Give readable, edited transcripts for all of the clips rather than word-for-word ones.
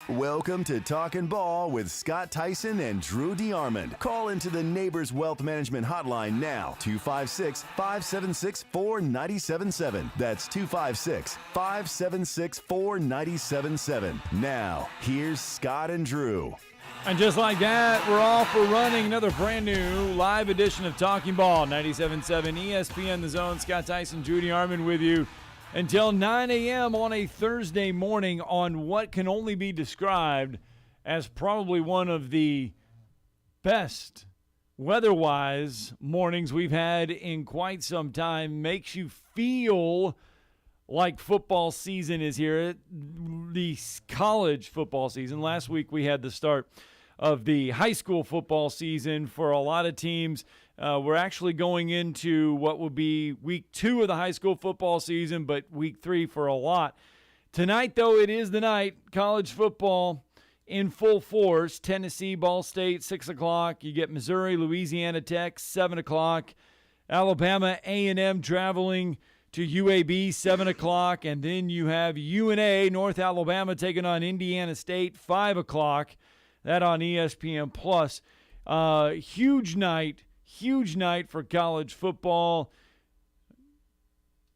Welcome to Talkin' Ball with Scott Theisen and Drew DeArmond. Call into the Neighbors Wealth Management Hotline now, 256-576-4977. That's 256-576-4977. Now, here's Scott and Drew. And just like that, we're off. We're running another brand new live edition of Talking Ball, 97.7 ESPN The Zone. Scott Theisen, Drew DeArmond with you until 9 a.m. on a Thursday morning on what can only be described as probably one of the best weather-wise mornings we've had in quite some time. Makes you feel like football season is here, the college football season. Last week we had the start of the high school football season for a lot of teams. We're actually going into what will be week 2 of the high school football season, but week 3 for a lot. Tonight, though, it is the night. College football in full force. Tennessee, Ball State, 6 o'clock. You get Missouri, Louisiana Tech, 7 o'clock. Alabama, A&M traveling to UAB, 7 o'clock. And then you have UNA, North Alabama, taking on Indiana State, 5 o'clock. That on ESPN+. Huge night for college football.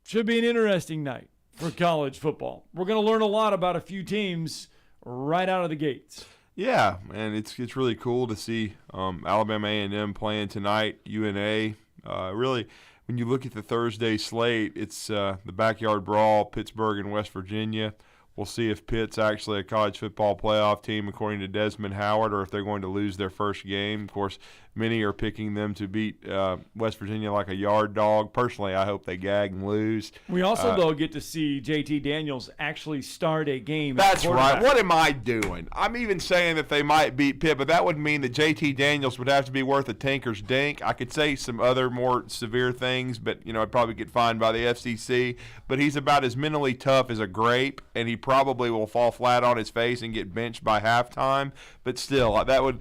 Should be an interesting night for college football. We're going to learn a lot about a few teams right out of the gates. Yeah, and it's really cool to see Alabama A&M playing tonight, UNA. Really, when you look at the Thursday slate, it's the backyard brawl, Pittsburgh and West Virginia. We'll see if Pitt's actually a college football playoff team, according to Desmond Howard, or if they're going to lose their first game. Of course, many are picking them to beat West Virginia like a yard dog. Personally, I hope they gag and lose. We also, though, get to see JT Daniels actually start a game. That's right. What am I doing? I'm even saying that they might beat Pitt, but that would mean that JT Daniels would have to be worth a tinker's dink. I could say some other more severe things, but I'd probably get fined by the FCC. But he's about as mentally tough as a grape, and he probably will fall flat on his face and get benched by halftime. But still, that would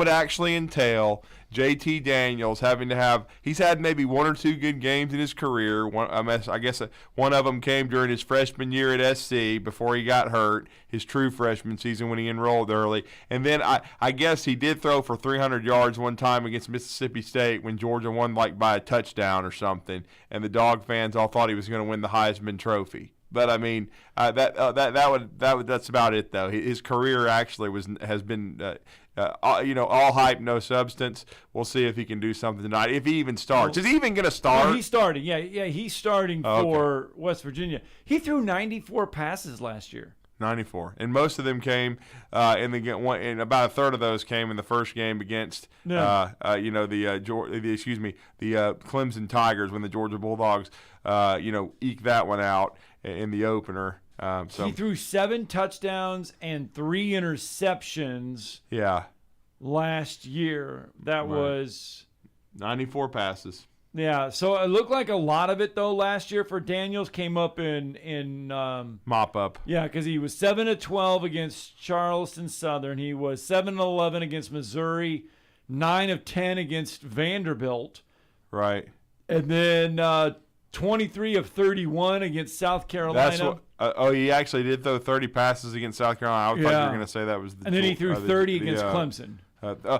actually entail JT Daniels having to have – he's had maybe 1 or 2 good games in his career. I guess one of them came during his freshman year at SC before he got hurt, his true freshman season when he enrolled early. And then I guess he did throw for 300 yards one time against Mississippi State when Georgia won like by a touchdown or something, and the Dog fans all thought he was going to win the Heisman Trophy. But I mean, that's about it though. His career actually has been, all hype, no substance. We'll see if he can do something tonight. If he even starts, is he even going to start? Well, he's starting. Yeah, he's starting for West Virginia. He threw 94 passes last year. 94, and most of them came and about a third of those came in the first game against the Clemson Tigers when the Georgia Bulldogs eked that one out in the opener. He threw 7 touchdowns and 3 interceptions. Yeah, last year that was 94 passes. Yeah, so it looked like a lot of it though last year for Daniels came up in mop up. Yeah, because he was 7-12 against Charleston Southern. He was 7-11 against Missouri, 9 of 10 against Vanderbilt. Right. And then 23 of 31 against South Carolina. He actually did throw 30 passes against South Carolina. I thought you were going to say that was the. And then he threw 30 against Clemson.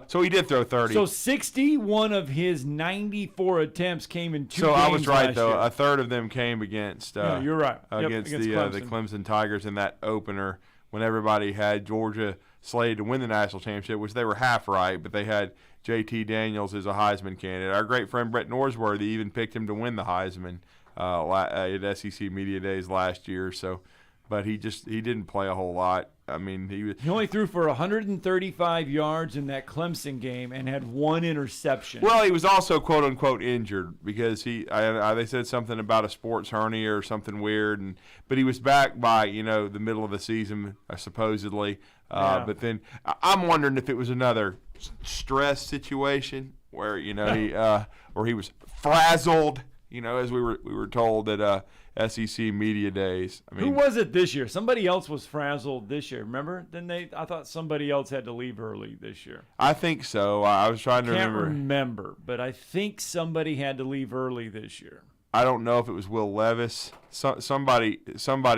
So he did throw 30. So 61 of his 94 attempts came in 2 games. So I was right, though. Year. A third of them came against. You're right. Against the Clemson Tigers in that opener when everybody had Georgia slated to win the national championship, which they were half right, but they had JT Daniels as a Heisman candidate. Our great friend Brett Norsworthy even picked him to win the Heisman at SEC Media Days last year. So, but he didn't play a whole lot. I mean, he only threw for 135 yards in that Clemson game and had 1 interception. Well, he was also quote unquote injured because they said something about a sports hernia or something weird, but he was back by the middle of the season supposedly. But then I'm wondering if it was another stress situation where he was frazzled. As we were told at SEC Media Days. I mean, who was it this year? Somebody else was frazzled this year. Remember? I thought somebody else had to leave early this year. I think so. I was trying to remember. Can't remember, but I think somebody had to leave early this year. I don't know if it was Will Levis. Somebody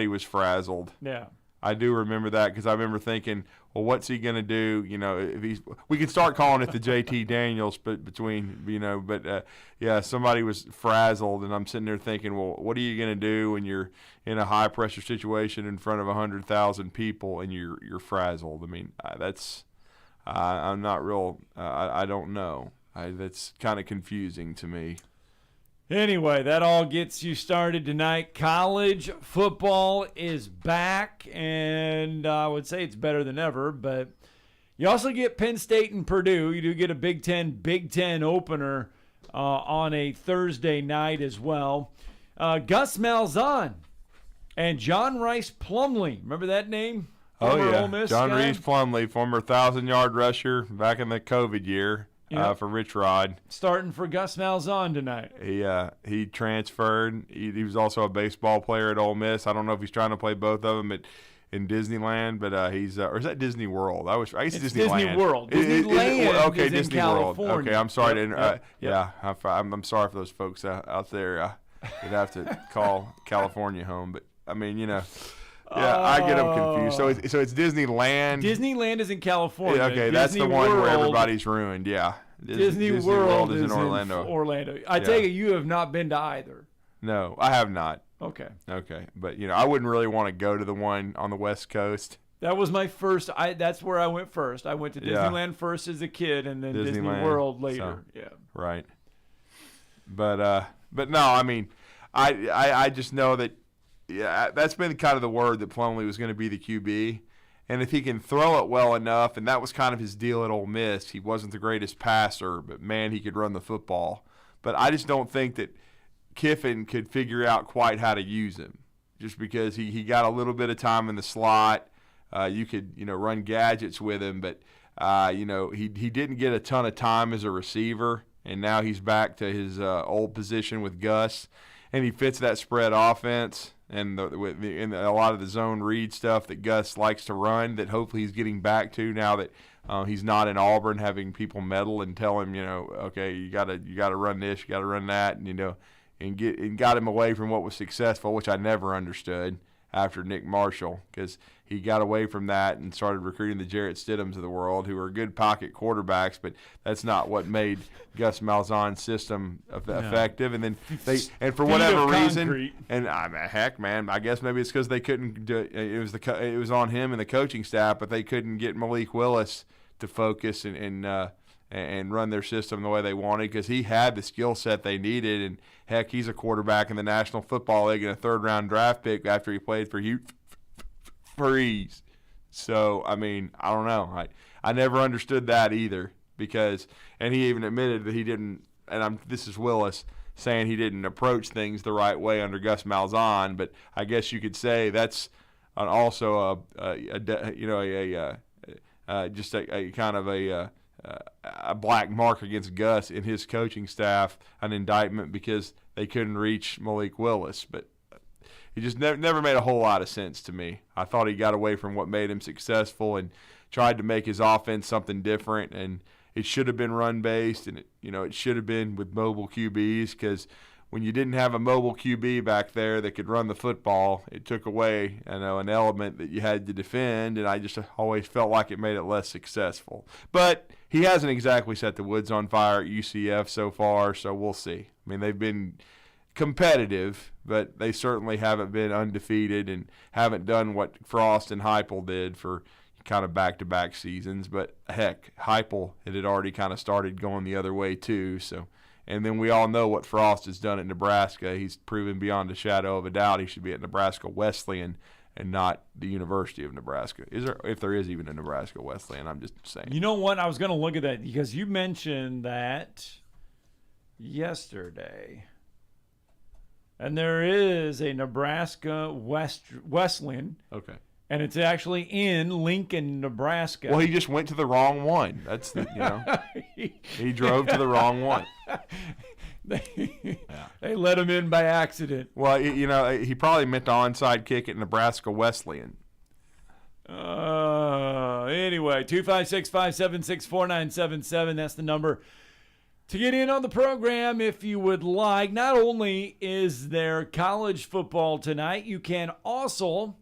was frazzled. Yeah. I do remember that because I remember thinking, well, what's he going to do? If we can start calling it the JT Daniels, but somebody was frazzled, and I'm sitting there thinking, well, what are you going to do when you're in a high pressure situation in front of 100,000 people and you're frazzled? I mean, I'm not real. I don't know. That's kind of confusing to me. Anyway, that all gets you started tonight. College football is back, and I would say it's better than ever, but you also get Penn State and Purdue. You do get a Big Ten opener on a Thursday night as well. Gus Malzahn and John Rice Plumlee. Remember that name? Former Ole Miss John guy? Rice Plumlee, former 1,000-yard rusher back in the COVID year. For Rich Rod. Starting for Gus Malzahn tonight. He transferred. He was also a baseball player at Ole Miss. I don't know if he's trying to play both of them in Disneyland, but he's or is that Disney World? I guess it's Disneyland. Disney World. Disneyland okay, is Disney in World. California. Okay, I'm sorry Yep. I'm sorry for those folks out there. You'd have to call California home, but I mean, I get them confused. So it's Disneyland. Disneyland is in California. Okay, that's the one where everybody's ruined. Yeah. Disney World is in Orlando. I take it you have not been to either. No, I have not. Okay. But I wouldn't really want to go to the one on the West Coast. That was my first. That's where I went first. I went to Disneyland first as a kid, and then Disney World later. Right. But no, I mean, I just know that that's been kind of the word that Plumlee was going to be the QB. And if he can throw it well enough, and that was kind of his deal at Ole Miss, he wasn't the greatest passer, but, man, he could run the football. But I just don't think that Kiffin could figure out quite how to use him just because he got a little bit of time in the slot. You could, run gadgets with him, but, he didn't get a ton of time as a receiver, and now he's back to his old position with Gus, and he fits that spread offense. And in a lot of the zone read stuff that Gus likes to run, that hopefully he's getting back to now that he's not in Auburn, having people meddle and tell him, okay, you gotta run this, you gotta run that, and got him away from what was successful, which I never understood after Nick Marshall, because he got away from that and started recruiting the Jarrett Stidhams of the world, who are good pocket quarterbacks, but that's not what made Gus Malzahn's system effective. And then for whatever reason, and heck, man, I guess maybe it's because they couldn't do it. It was on him and the coaching staff, but they couldn't get Malik Willis to focus and run their system the way they wanted, because he had the skill set they needed. And heck, he's a quarterback in the National Football League and a third-round draft pick after he played for Hugh Freeze. So, I mean, I don't know. I never understood that either, and he even admitted that he didn't, and this is Willis saying he didn't approach things the right way under Gus Malzahn, but I guess you could say that's also just a kind of a black mark against Gus and his coaching staff, an indictment because they couldn't reach Malik Willis. But he just never made a whole lot of sense to me. I thought he got away from what made him successful and tried to make his offense something different, and it should have been run-based, and it should have been with mobile QBs, because when you didn't have a mobile QB back there that could run the football, it took away an element that you had to defend, and I just always felt like it made it less successful. But he hasn't exactly set the woods on fire at UCF so far, so we'll see. I mean, they've been competitive, but they certainly haven't been undefeated and haven't done what Frost and Heupel did for kind of back-to-back seasons. But heck, Heupel had already kind of started going the other way too. So, and then we all know what Frost has done at Nebraska. He's proven beyond a shadow of a doubt he should be at Nebraska Wesleyan and not the University of Nebraska. If there is even a Nebraska Wesleyan, I'm just saying. You know what? I was going to look at that because you mentioned that yesterday. And there is a Nebraska Wesleyan. Okay. And it's actually in Lincoln, Nebraska. Well, he just went to the wrong one. That's he drove to the wrong one. They let him in by accident. Well, he probably meant the onside kick at Nebraska Wesleyan. Anyway, 256-576-4977. That's the number to get in on the program if you would like. Not only is there college football tonight, you can also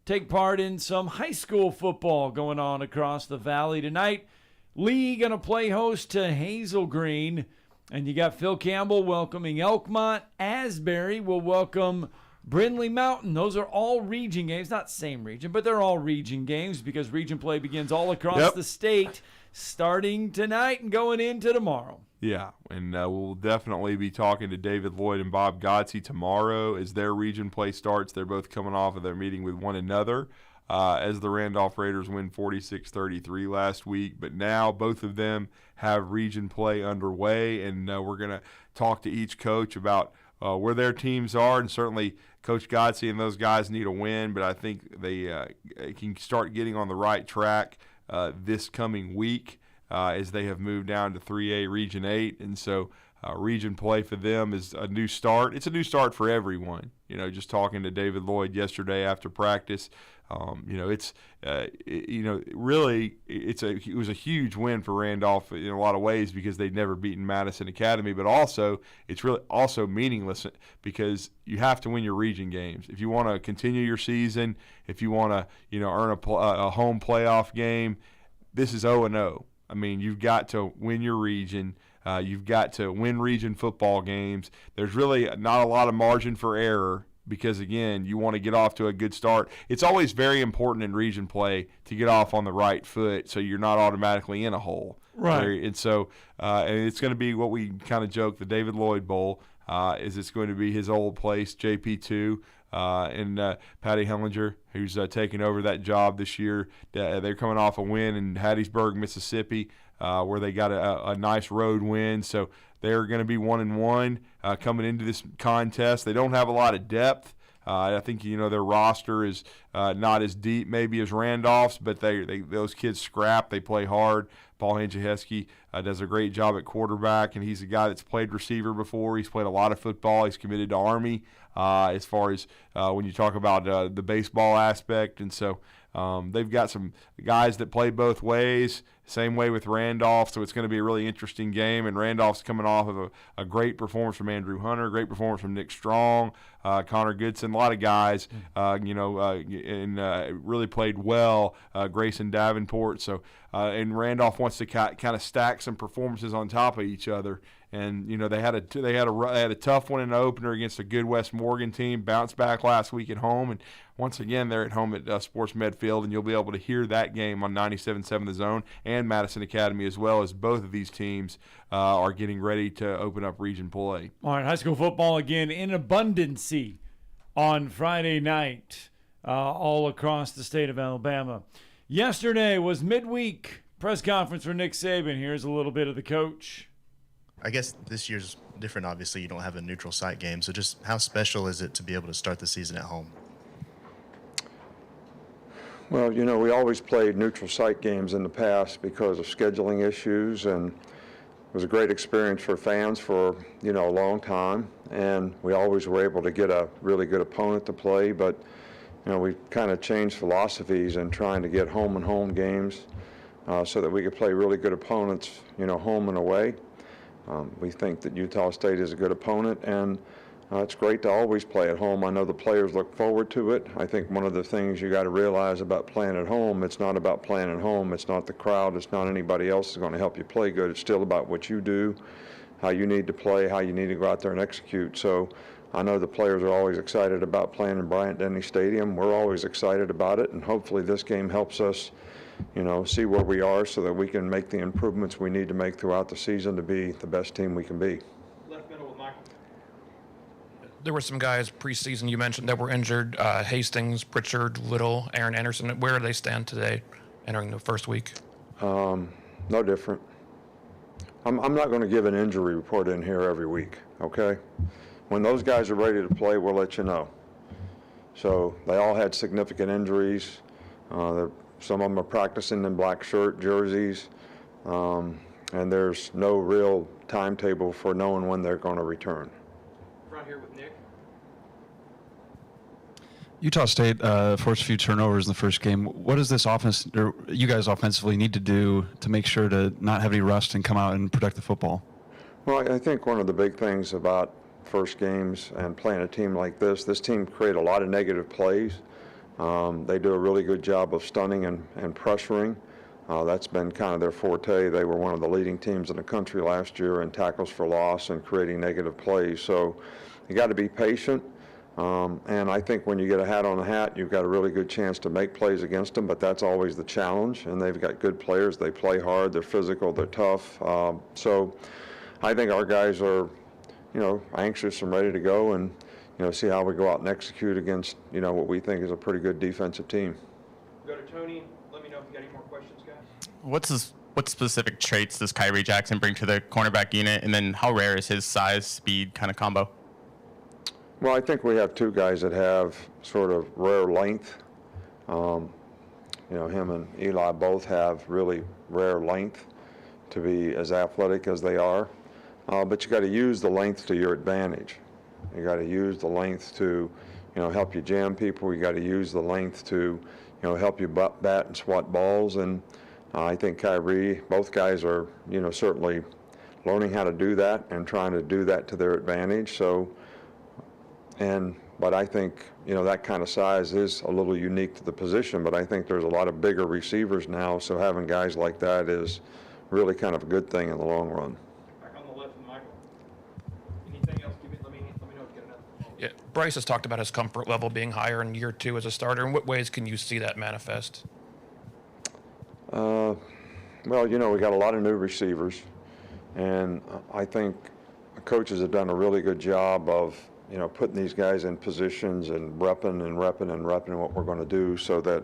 take part in some high school football going on across the valley tonight. Lee going to play host to Hazel Green. And you got Phil Campbell welcoming Elkmont. Asbury will welcome Brindley Mountain. Those are all region games. Not same region, but they're all region games because region play begins all across the state starting tonight and going into tomorrow. Yeah, and we'll definitely be talking to David Lloyd and Bob Godsey tomorrow as their region play starts. They're both coming off of their meeting with one another as the Randolph Raiders win 46-33 last week. But now both of them have region play underway, and we're going to talk to each coach about where their teams are, and certainly Coach Godsey and those guys need a win, but I think they can start getting on the right track this coming week as they have moved down to 3A Region 8, and so region play for them is a new start. It's a new start for everyone. You know, just talking to David Lloyd yesterday after practice, really it was a huge win for Randolph in a lot of ways because they'd never beaten Madison Academy, but also it's really also meaningless because you have to win your region games if you want to continue your season. If you want to earn a home playoff game, this is 0-0. I mean, you've got to win your region. You've got to win region football games. There's really not a lot of margin for error because, again, you want to get off to a good start. It's always very important in region play to get off on the right foot so you're not automatically in a hole. Right. And so and it's going to be what we kind of joke, the David Lloyd Bowl, is it's going to be his old place, JP2. And Patty Hellinger, who's taking over that job this year. They're coming off a win in Hattiesburg, Mississippi, where they got a nice road win. So they're going to be 1-1 coming into this contest. They don't have a lot of depth. I think their roster is not as deep maybe as Randolph's, but those kids scrap. They play hard. Paul Hancheheski does a great job at quarterback, and he's a guy that's played receiver before. He's played a lot of football. He's committed to Army as far as when you talk about the baseball aspect. And so they've got some guys that play both ways, same way with Randolph. So it's going to be a really interesting game. And Randolph's coming off of a great performance from Andrew Hunter, great performance from Nick Strong, Connor Goodson, a lot of guys, and really played well, Grayson Davenport. So and Randolph wants to kind of stack some performances on top of each other. And they had a tough one in the opener against a good West Morgan team. Bounced back last week at home, and once again they're at home at Sports Med Field, and you'll be able to hear that game on 97.7 The Zone and Madison Academy as well, as both of these teams are getting ready to open up region play. All right, high school football again in abundancy on Friday night, all across the state of Alabama. Yesterday was midweek press conference for Nick Saban. Here's a little bit of the coach. I guess this year's different. Obviously, you don't have a neutral site game. So just how special is it to be able to start the season at home? Well, we always played neutral site games in the past because of scheduling issues, and it was a great experience for fans for, a long time. And we always were able to get a really good opponent to play, but, we kind of changed philosophies in trying to get home and home games so that we could play really good opponents, home and away. We think that Utah State is a good opponent, and it's great to always play at home. I know the players look forward to it. I think one of the things you got to realize about playing at home, it's not about playing at home. It's not the crowd. It's not anybody else that's going to help you play good. It's still about what you do, how you need to play, how you need to go out there and execute. So I know the players are always excited about playing in Bryant-Denny Stadium. We're always excited about it, and hopefully this game helps us see where we are so that we can make the improvements we need to make throughout the season to be the best team we can be. Left middle with Michael. There were some guys preseason you mentioned that were injured. Hastings, Pritchard, Little, Aaron Anderson. Where do they stand today entering the first week? No different. I'm not going to give an injury report in here every week, okay? When those guys are ready to play, we'll let you know. So they all had significant injuries. Some of them are practicing in black shirt jerseys, and there's no real timetable for knowing when they're going to return. Front here with Nick. Utah State forced a few turnovers in the first game. What does this offense, or you guys offensively, need to do to make sure to not have any rust and come out and protect the football? Well, I think one of the big things about first games and playing a team like this team create a lot of negative plays. They do a really good job of stunning and pressuring. That's been kind of their forte. They were one of the leading teams in the country last year in tackles for loss and creating negative plays. So you got to be patient. And I think when you get a hat on the hat, you've got a really good chance to make plays against them, but that's always the challenge. And they've got good players. They play hard. They're physical. They're tough. So I think our guys are, anxious and ready to go and, see how we go out and execute against, what we think is a pretty good defensive team. Go to Tony. Let me know if you got any more questions, guys. What specific traits does Kyrie Jackson bring to the cornerback unit, and then how rare is his size, speed kind of combo? Well, I think we have two guys that have sort of rare length. Him and Eli both have really rare length to be as athletic as they are. But you got to use the length to your advantage. You got to use the length to, help you jam people. You got to use the length to, help you bat and swat balls. And I think Kyrie, both guys are, certainly learning how to do that and trying to do that to their advantage. But I think, that kind of size is a little unique to the position, but I think there's a lot of bigger receivers now, so having guys like that is really kind of a good thing in the long run. Back on the left with Michael. Anything else? Let me know if you get another. Yeah, Bryce has talked about his comfort level being higher in year 2 as a starter. In what ways can you see that manifest? Well, we got a lot of new receivers, and I think coaches have done a really good job of, putting these guys in positions and repping what we're going to do so that,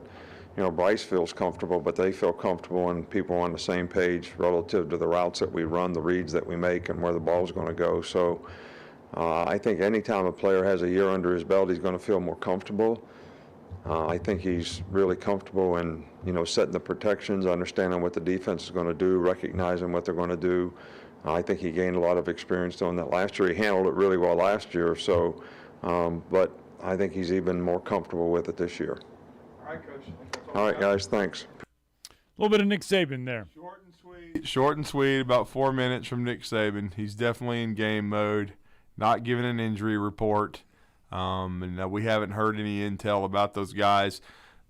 Bryce feels comfortable, but they feel comfortable and people are on the same page relative to the routes that we run, the reads that we make, and where the ball's going to go. So I think anytime a player has a year under his belt, he's going to feel more comfortable. I think he's really comfortable in, setting the protections, understanding what the defense is going to do, recognizing what they're going to do. I think he gained a lot of experience doing that last year. He handled it really well last year, so, but I think he's even more comfortable with it this year. All right, Coach. All right, guys, thanks. A little bit of Nick Saban there. Short and sweet, about 4 minutes from Nick Saban. He's definitely in game mode, not giving an injury report. And we haven't heard any intel about those guys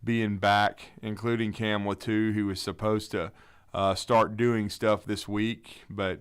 being back, including Cam Latu, who was supposed to start doing stuff this week. But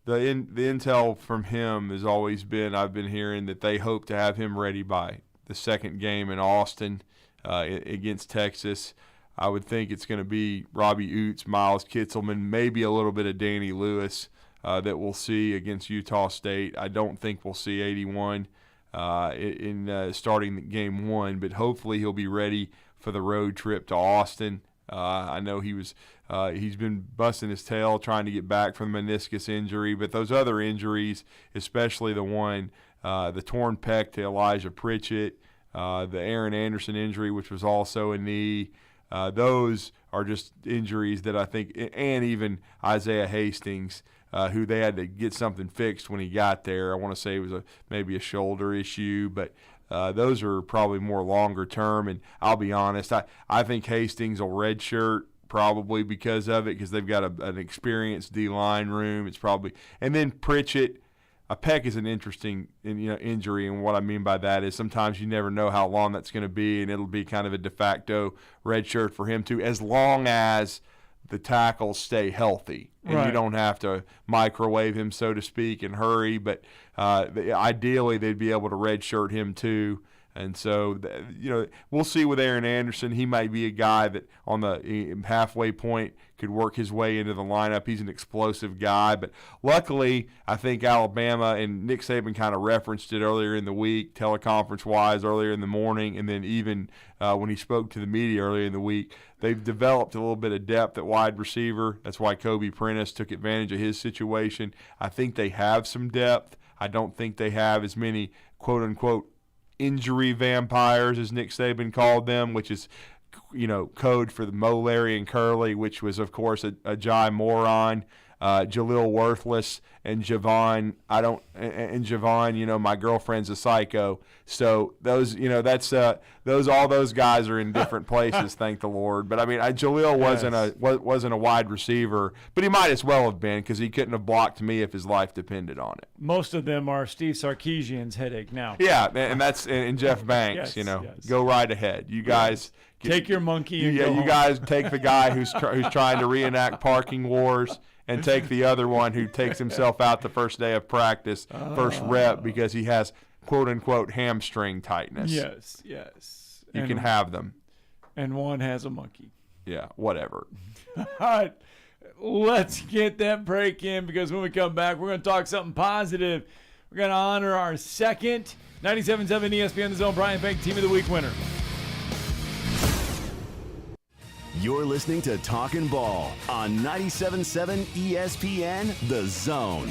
the intel from him has always been, I've been hearing, that they hope to have him ready by the second game in Austin against Texas. I would think it's going to be Robbie Oots, Miles Kitzelman, maybe a little bit of Danny Lewis that we'll see against Utah State. I don't think we'll see 81 in starting game 1, but hopefully he'll be ready for the road trip to Austin. I know he's been busting his tail trying to get back from the meniscus injury, but those other injuries, especially the torn pec to Elijah Pritchett, the Aaron Anderson injury, which was also a knee, those are just injuries that I think, and even Isaiah Hastings, who they had to get something fixed when he got there. I want to say it was maybe a shoulder issue, but those are probably more longer term. And I'll be honest, I think Hastings will redshirt probably because of it, because they've got an experienced D-line room. It's probably, and then Pritchett, a pec is an interesting injury, and what I mean by that is sometimes you never know how long that's going to be, and it'll be kind of a de facto redshirt for him too, as long as the tackles stay healthy and right. You don't have to microwave him, so to speak, and hurry. But ideally, they'd be able to redshirt him too. And so, we'll see with Aaron Anderson. He might be a guy that on the halfway point could work his way into the lineup. He's an explosive guy. But luckily, I think Alabama, and Nick Saban kind of referenced it earlier in the week, teleconference-wise, earlier in the morning, and then even when he spoke to the media earlier in the week, they've developed a little bit of depth at wide receiver. That's why Kobe Prentice took advantage of his situation. I think they have some depth. I don't think they have as many, quote-unquote, injury vampires, as Nick Saban called them, which is, code for the Mo, Larry, and Curly, which was, of course, a Jai Moron Jaleel Worthless and Javon. Javon, my girlfriend's a psycho. So those, all those guys are in different places, thank the Lord. But I mean, Jaleel wasn't a wide receiver, but he might as well have been because he couldn't have blocked me if his life depended on it. Most of them are Steve Sarkisian's headache now. Yeah, and that's and Jeff Banks. Yes. Go right ahead. You guys take your monkey. And go you home. guys take the guy who's trying to reenact parking wars. And take the other one who takes himself out the first day of practice, first rep, because he has quote-unquote hamstring tightness. Yes. You can have them. And one has a monkey. Yeah, whatever. All right, let's get that break in, because when we come back, we're going to talk something positive. We're going to honor our second 97.7 ESPN The Zone Bryant Bank Team of the Week winner. You're listening to Talkin' Ball on 97.7 ESPN The Zone.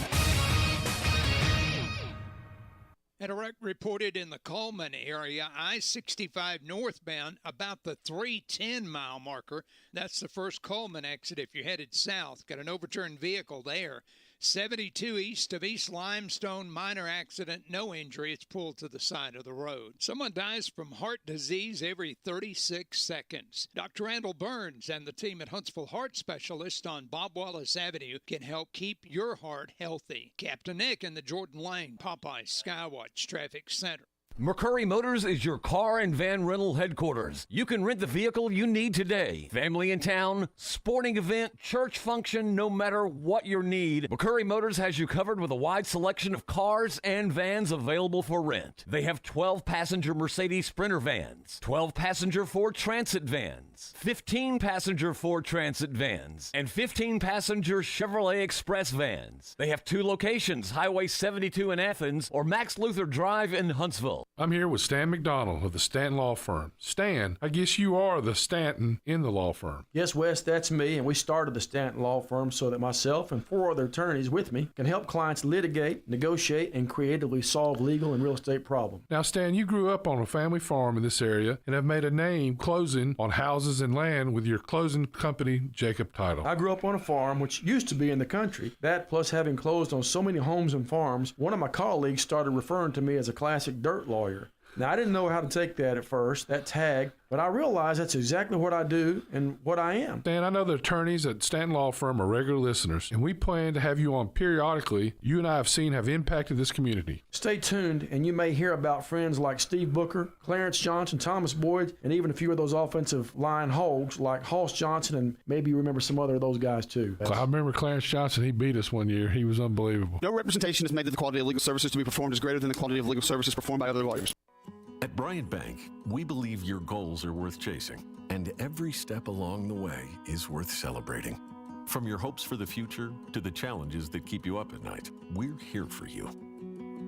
And a wreck reported in the Coleman area, I-65 northbound, about the 310-mile marker. That's the first Coleman exit if you're headed south. Got an overturned vehicle there. 72 east of East Limestone, minor accident, no injury. It's pulled to the side of the road. Someone dies from heart disease every 36 seconds. Dr. Randall Burns and the team at Huntsville Heart Specialist on Bob Wallace Avenue can help keep your heart healthy. Captain Nick in the Jordan Lane Popeye Skywatch Traffic Center. McCurry Motors is your car and van rental headquarters. You can rent the vehicle you need today. Family in town, sporting event, church function, no matter what your need, McCurry Motors has you covered with a wide selection of cars and vans available for rent. They have 12-passenger Mercedes Sprinter vans, 12-passenger Ford Transit vans, 15-passenger Ford Transit vans, and 15-passenger Chevrolet Express vans. They have 2 locations, Highway 72 in Athens or Max Luther Drive in Huntsville. I'm here with Stan McDonald of the Stanton Law Firm. Stan, I guess you are the Stanton in the law firm. Yes, Wes, that's me, and we started the Stanton Law Firm so that myself and 4 other attorneys with me can help clients litigate, negotiate, and creatively solve legal and real estate problems. Now, Stan, you grew up on a family farm in this area and have made a name closing on houses and land with your closing company, Jacob Title. I grew up on a farm which used to be in the country. That, plus having closed on so many homes and farms, one of my colleagues started referring to me as a classic dirt lawyer. Now, I didn't know how to take that at first, that tag, but I realized that's exactly what I do and what I am. Stan, I know the attorneys at Stanton Law Firm are regular listeners, and we plan to have you on periodically. You and I have seen have impacted this community. Stay tuned, and you may hear about friends like Steve Booker, Clarence Johnson, Thomas Boyd, and even a few of those offensive line hogs like Hoss Johnson, and maybe you remember some other of those guys too. I remember Clarence Johnson. He beat us one year. He was unbelievable. No representation is made that the quality of legal services to be performed is greater than the quality of legal services performed by other lawyers. At Bryant Bank, we believe your goals are worth chasing, and every step along the way is worth celebrating. From your hopes for the future to the challenges that keep you up at night, we're here for you.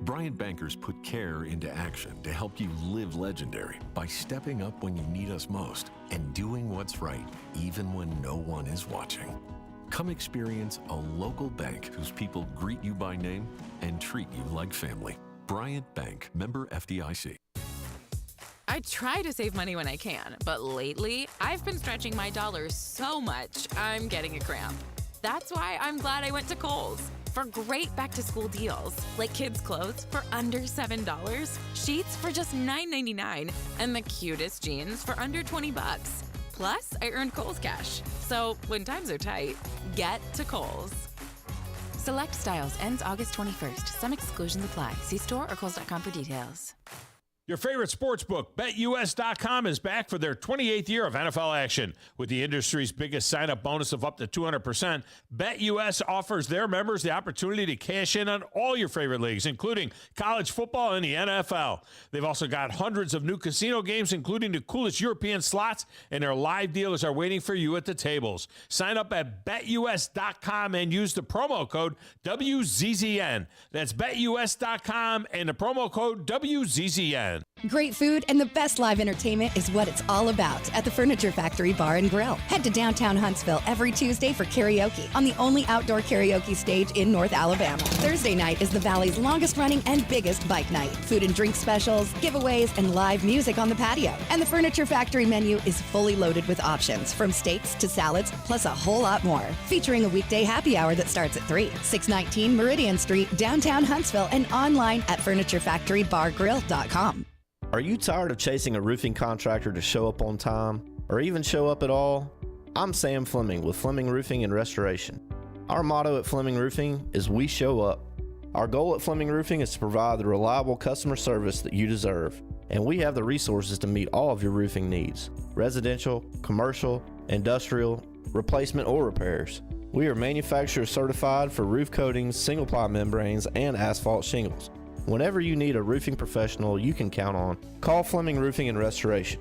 Bryant Bankers put care into action to help you live legendary by stepping up when you need us most and doing what's right even when no one is watching. Come experience a local bank whose people greet you by name and treat you like family. Bryant Bank, member FDIC. I try to save money when I can, but lately, I've been stretching my dollars so much, I'm getting a cramp. That's why I'm glad I went to Kohl's for great back-to-school deals, like kids' clothes for under $7, sheets for just $9.99, and the cutest jeans for under $20. Plus, I earned Kohl's Cash. So when times are tight, get to Kohl's. Select styles ends August 21st. Some exclusions apply. See store or Kohl's.com for details. Your favorite sportsbook, BetUS.com, is back for their 28th year of NFL action. With the industry's biggest sign-up bonus of up to 200%, BetUS offers their members the opportunity to cash in on all your favorite leagues, including college football and the NFL. They've also got hundreds of new casino games, including the coolest European slots, and their live dealers are waiting for you at the tables. Sign up at BetUS.com and use the promo code WZZN. That's BetUS.com and the promo code WZZN. Great food and the best live entertainment is what it's all about at the Furniture Factory Bar and Grill. Head to downtown Huntsville every Tuesday for karaoke on the only outdoor karaoke stage in North Alabama. Thursday night is the Valley's longest running and biggest bike night. Food and drink specials, giveaways, and live music on the patio. And the Furniture Factory menu is fully loaded with options from steaks to salads, plus a whole lot more. Featuring a weekday happy hour that starts at 3. 619 Meridian Street, downtown Huntsville, and online at FurnitureFactoryBarGrill.com. Are you tired of chasing a roofing contractor to show up on time, or even show up at all? I'm Sam Fleming with Fleming Roofing and Restoration. Our motto at Fleming Roofing is we show up. Our goal at Fleming Roofing is to provide the reliable customer service that you deserve, and we have the resources to meet all of your roofing needs: residential, commercial, industrial, replacement, or repairs. We are manufacturer certified for roof coatings, single-ply membranes, and asphalt shingles. Whenever you need a roofing professional you can count on, call Fleming Roofing and Restoration.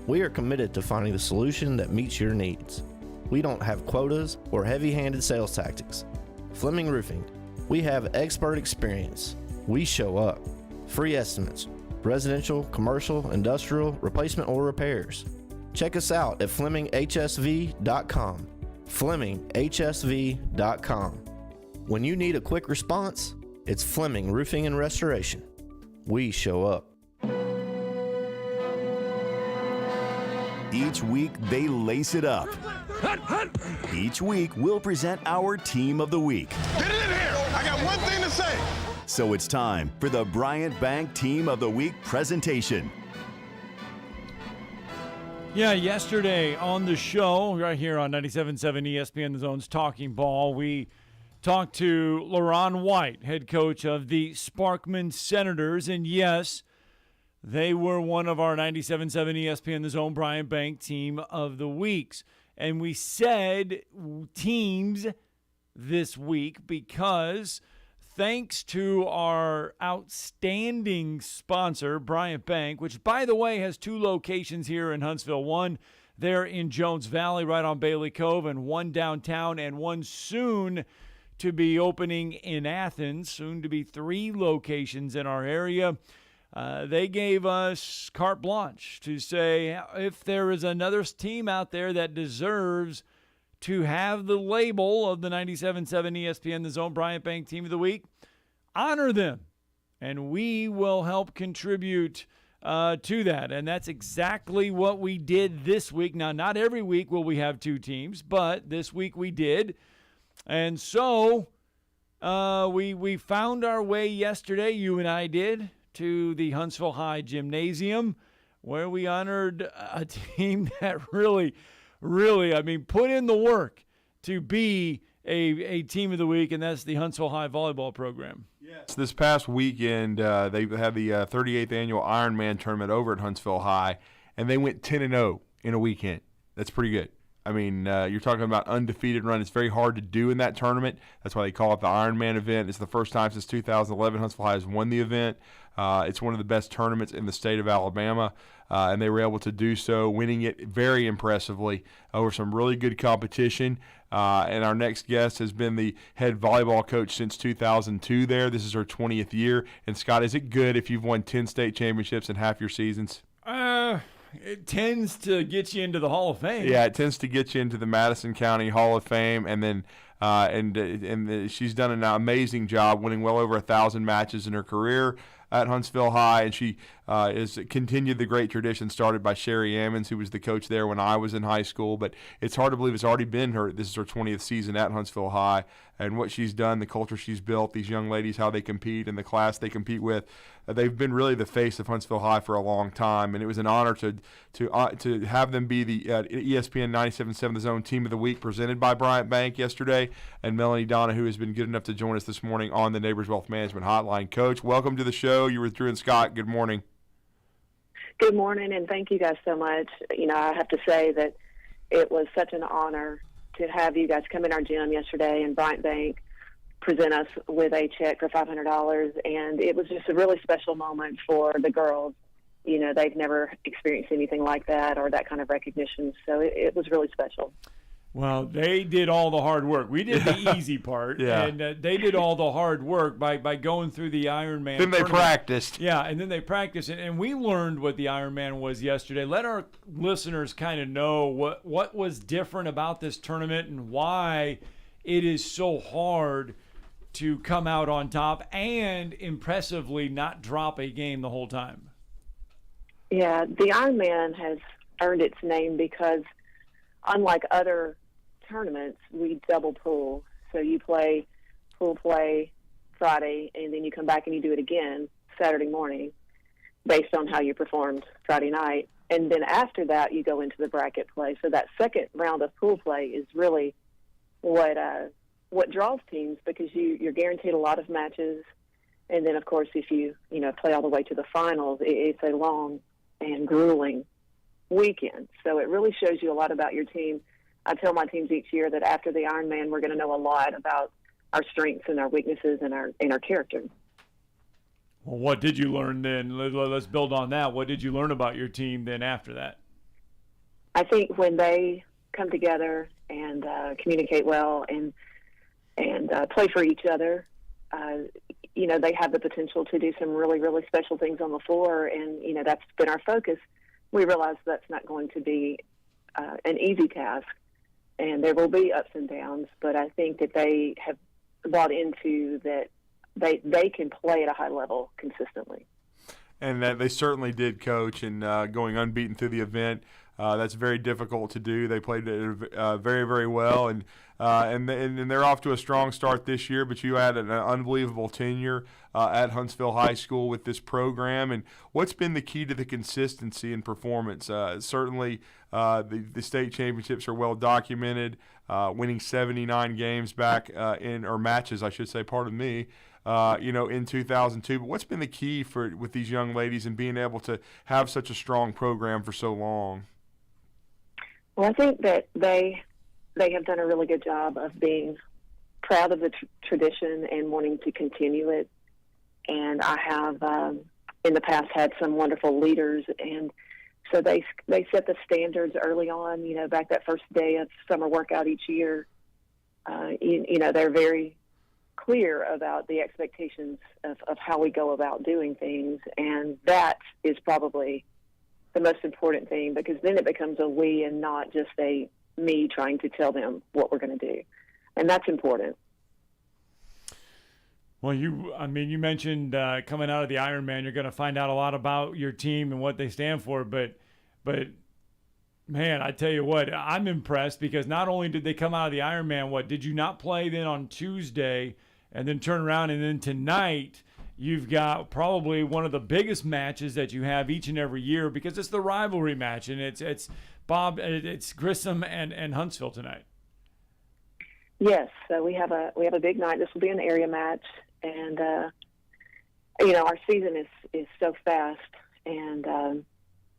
We are committed to finding the solution that meets your needs. We don't have quotas or heavy-handed sales tactics. Fleming Roofing, we have expert experience. We show up. Free estimates, residential, commercial, industrial, replacement, or repairs. Check us out at FlemingHSV.com. FlemingHSV.com. When you need a quick response, it's Fleming Roofing and Restoration. We show up. Each week, they lace it up. Each week, we'll present our Team of the Week. Get in here! I got one thing to say. So it's time for the Bryant Bank Team of the Week presentation. Yeah, yesterday on the show, right here on 97.7 ESPN The Zone's Talking Ball, we talked to LaRon White, head coach of the Sparkman Senators, and yes, they were one of our 97.7 ESPN The Zone Bryant Bank Team of the Weeks. And we said teams this week because thanks to our outstanding sponsor, Bryant Bank, which, by the way, has 2 locations here in Huntsville. One there in Jones Valley right on Bailey Cove, and one downtown, and one soon to be opening in Athens, soon to be 3 locations in our area. They gave us carte blanche to say if there is another team out there that deserves to have the label of the 97.7 ESPN The Zone Bryant Bank Team of the Week, honor them, and we will help contribute to that. And that's exactly what we did this week. Now, not every week will we have 2 teams, but this week we did. And so we found our way yesterday, you and I did, to the Huntsville High Gymnasium, where we honored a team that really, I mean, put in the work to be a Team of the Week, and that's the Huntsville High Volleyball program. Yes. This past weekend, they had the 38th annual Ironman tournament over at Huntsville High, and they went 10-0 in a weekend. That's pretty good. I mean, you're talking about undefeated run. It's very hard to do in that tournament. That's why they call it the Ironman event. It's the first time since 2011 Huntsville High has won the event. It's one of the best tournaments in the state of Alabama, and they were able to do so, winning it very impressively over some really good competition. And our next guest has been the head volleyball coach since 2002 there. This is her 20th year. And, Scott, is it good if you've won 10 state championships in half your seasons? It tends to get you into the Hall of Fame. Yeah, it tends to get you into the Madison County Hall of Fame, and then she's done an amazing job, winning well over 1,000 matches in her career at Huntsville High, and she has continued the great tradition started by Sherry Ammons, who was the coach there when I was in high school. But it's hard to believe it's already been this is her 20th season at Huntsville High, and what she's done, the culture she's built, these young ladies, how they compete, and the class they compete with. They've been really the face of Huntsville High for a long time, and it was an honor to have them be the ESPN 97.7 The Zone Team of the Week presented by Bryant Bank yesterday, and Melanie Donahue has been good enough to join us this morning on the Neighbors Wealth Management Hotline. Coach, welcome to the show. You're with Drew and Scott. Good morning. Good morning, and thank you guys so much. You know, I have to say that it was such an honor to have you guys come in our gym yesterday and Bryant Bank present us with a check for $500, and it was just a really special moment for the girls. You know, they've never experienced anything like that or that kind of recognition, so it was really special. Well, they did all the hard work. We did the easy part, and they did all the hard work by going through the Ironman. Then they tournament. practiced. Yeah, and then they practiced, and we learned what the Ironman was yesterday. Let our listeners kind of know what was different about this tournament and why it is so hard to come out on top and impressively not drop a game the whole time. Yeah, the Ironman has earned its name because, unlike other tournaments, we double pool. So you play pool play Friday, and then you come back and you do it again Saturday morning based on how you performed Friday night. And then after that, you go into the bracket play. So that second round of pool play is really what draws teams, because you're guaranteed a lot of matches. And then, of course, if you play all the way to the finals, it's a long and grueling weekend. So it really shows you a lot about your team. I tell my teams each year that after the Ironman, we're going to know a lot about our strengths and our weaknesses and our character. Well, what did you learn then? Let's build on that. What did you learn about your team then after that? I think when they come together and communicate well and play for each other, they have the potential to do some really, really special things on the floor. And, that's been our focus. We realize that's not going to be an easy task, and there will be ups and downs, but I think that they have bought into that they can play at a high level consistently. And that they certainly did, Coach, and going unbeaten through the event. That's very difficult to do. They played it very, very well, and they're off to a strong start this year. But you had an unbelievable tenure at Huntsville High School with this program. And what's been the key to the consistency in performance? Certainly, the state championships are well documented. Winning 79 games back or matches, I should say. Pardon me. In 2002. But what's been the key with these young ladies and being able to have such a strong program for so long? Well, I think that they have done a really good job of being proud of the tradition and wanting to continue it. And I have in the past had some wonderful leaders, and so they set the standards early on. Back that first day of summer workout each year, they're very clear about the expectations of how we go about doing things, and that is probably the most important thing, because then it becomes a we and not just a me trying to tell them what we're going to do, and that's important. Well, you mentioned coming out of the Ironman, you're going to find out a lot about your team and what they stand for, but man, I tell you what, I'm impressed, because not only did they come out of the Ironman, did you not play then on Tuesday and then turn around, and then tonight you've got probably one of the biggest matches that you have each and every year, because it's the rivalry match, and it's Grissom and Huntsville tonight. Yes, so we have a big night. This will be an area match, and our season is so fast, and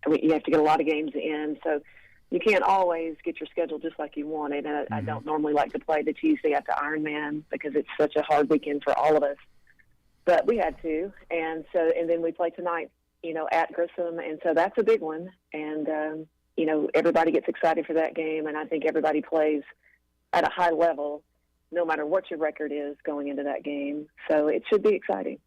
you have to get a lot of games in, so you can't always get your schedule just like you want it. And I don't normally like to play the Tuesday after Ironman because it's such a hard weekend for all of us. But we had to, and then we play tonight, at Grissom, and so that's a big one. And everybody gets excited for that game, and I think everybody plays at a high level, no matter what your record is going into that game. So it should be exciting.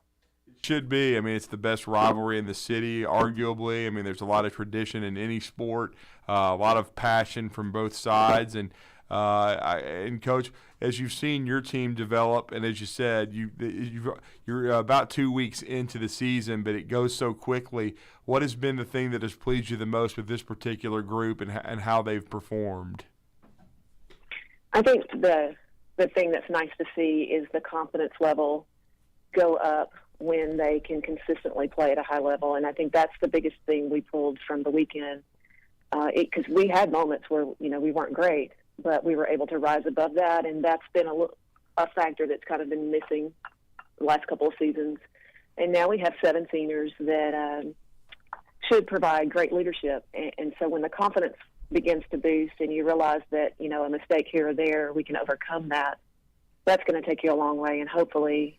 Should be. It's the best rivalry in the city, arguably. There's a lot of tradition in any sport, a lot of passion from both sides. And Coach, as you've seen your team develop, and as you said, you're about 2 weeks into the season, but it goes so quickly. What has been the thing that has pleased you the most with this particular group and how they've performed? I think the thing that's nice to see is the confidence level go up when they can consistently play at a high level. And I think that's the biggest thing we pulled from the weekend, because we had moments where, we weren't great, but we were able to rise above that. And that's been a factor that's kind of been missing the last couple of seasons. And now we have 7 seniors that should provide great leadership. And so when the confidence begins to boost and you realize that, a mistake here or there, we can overcome that, that's going to take you a long way. And hopefully,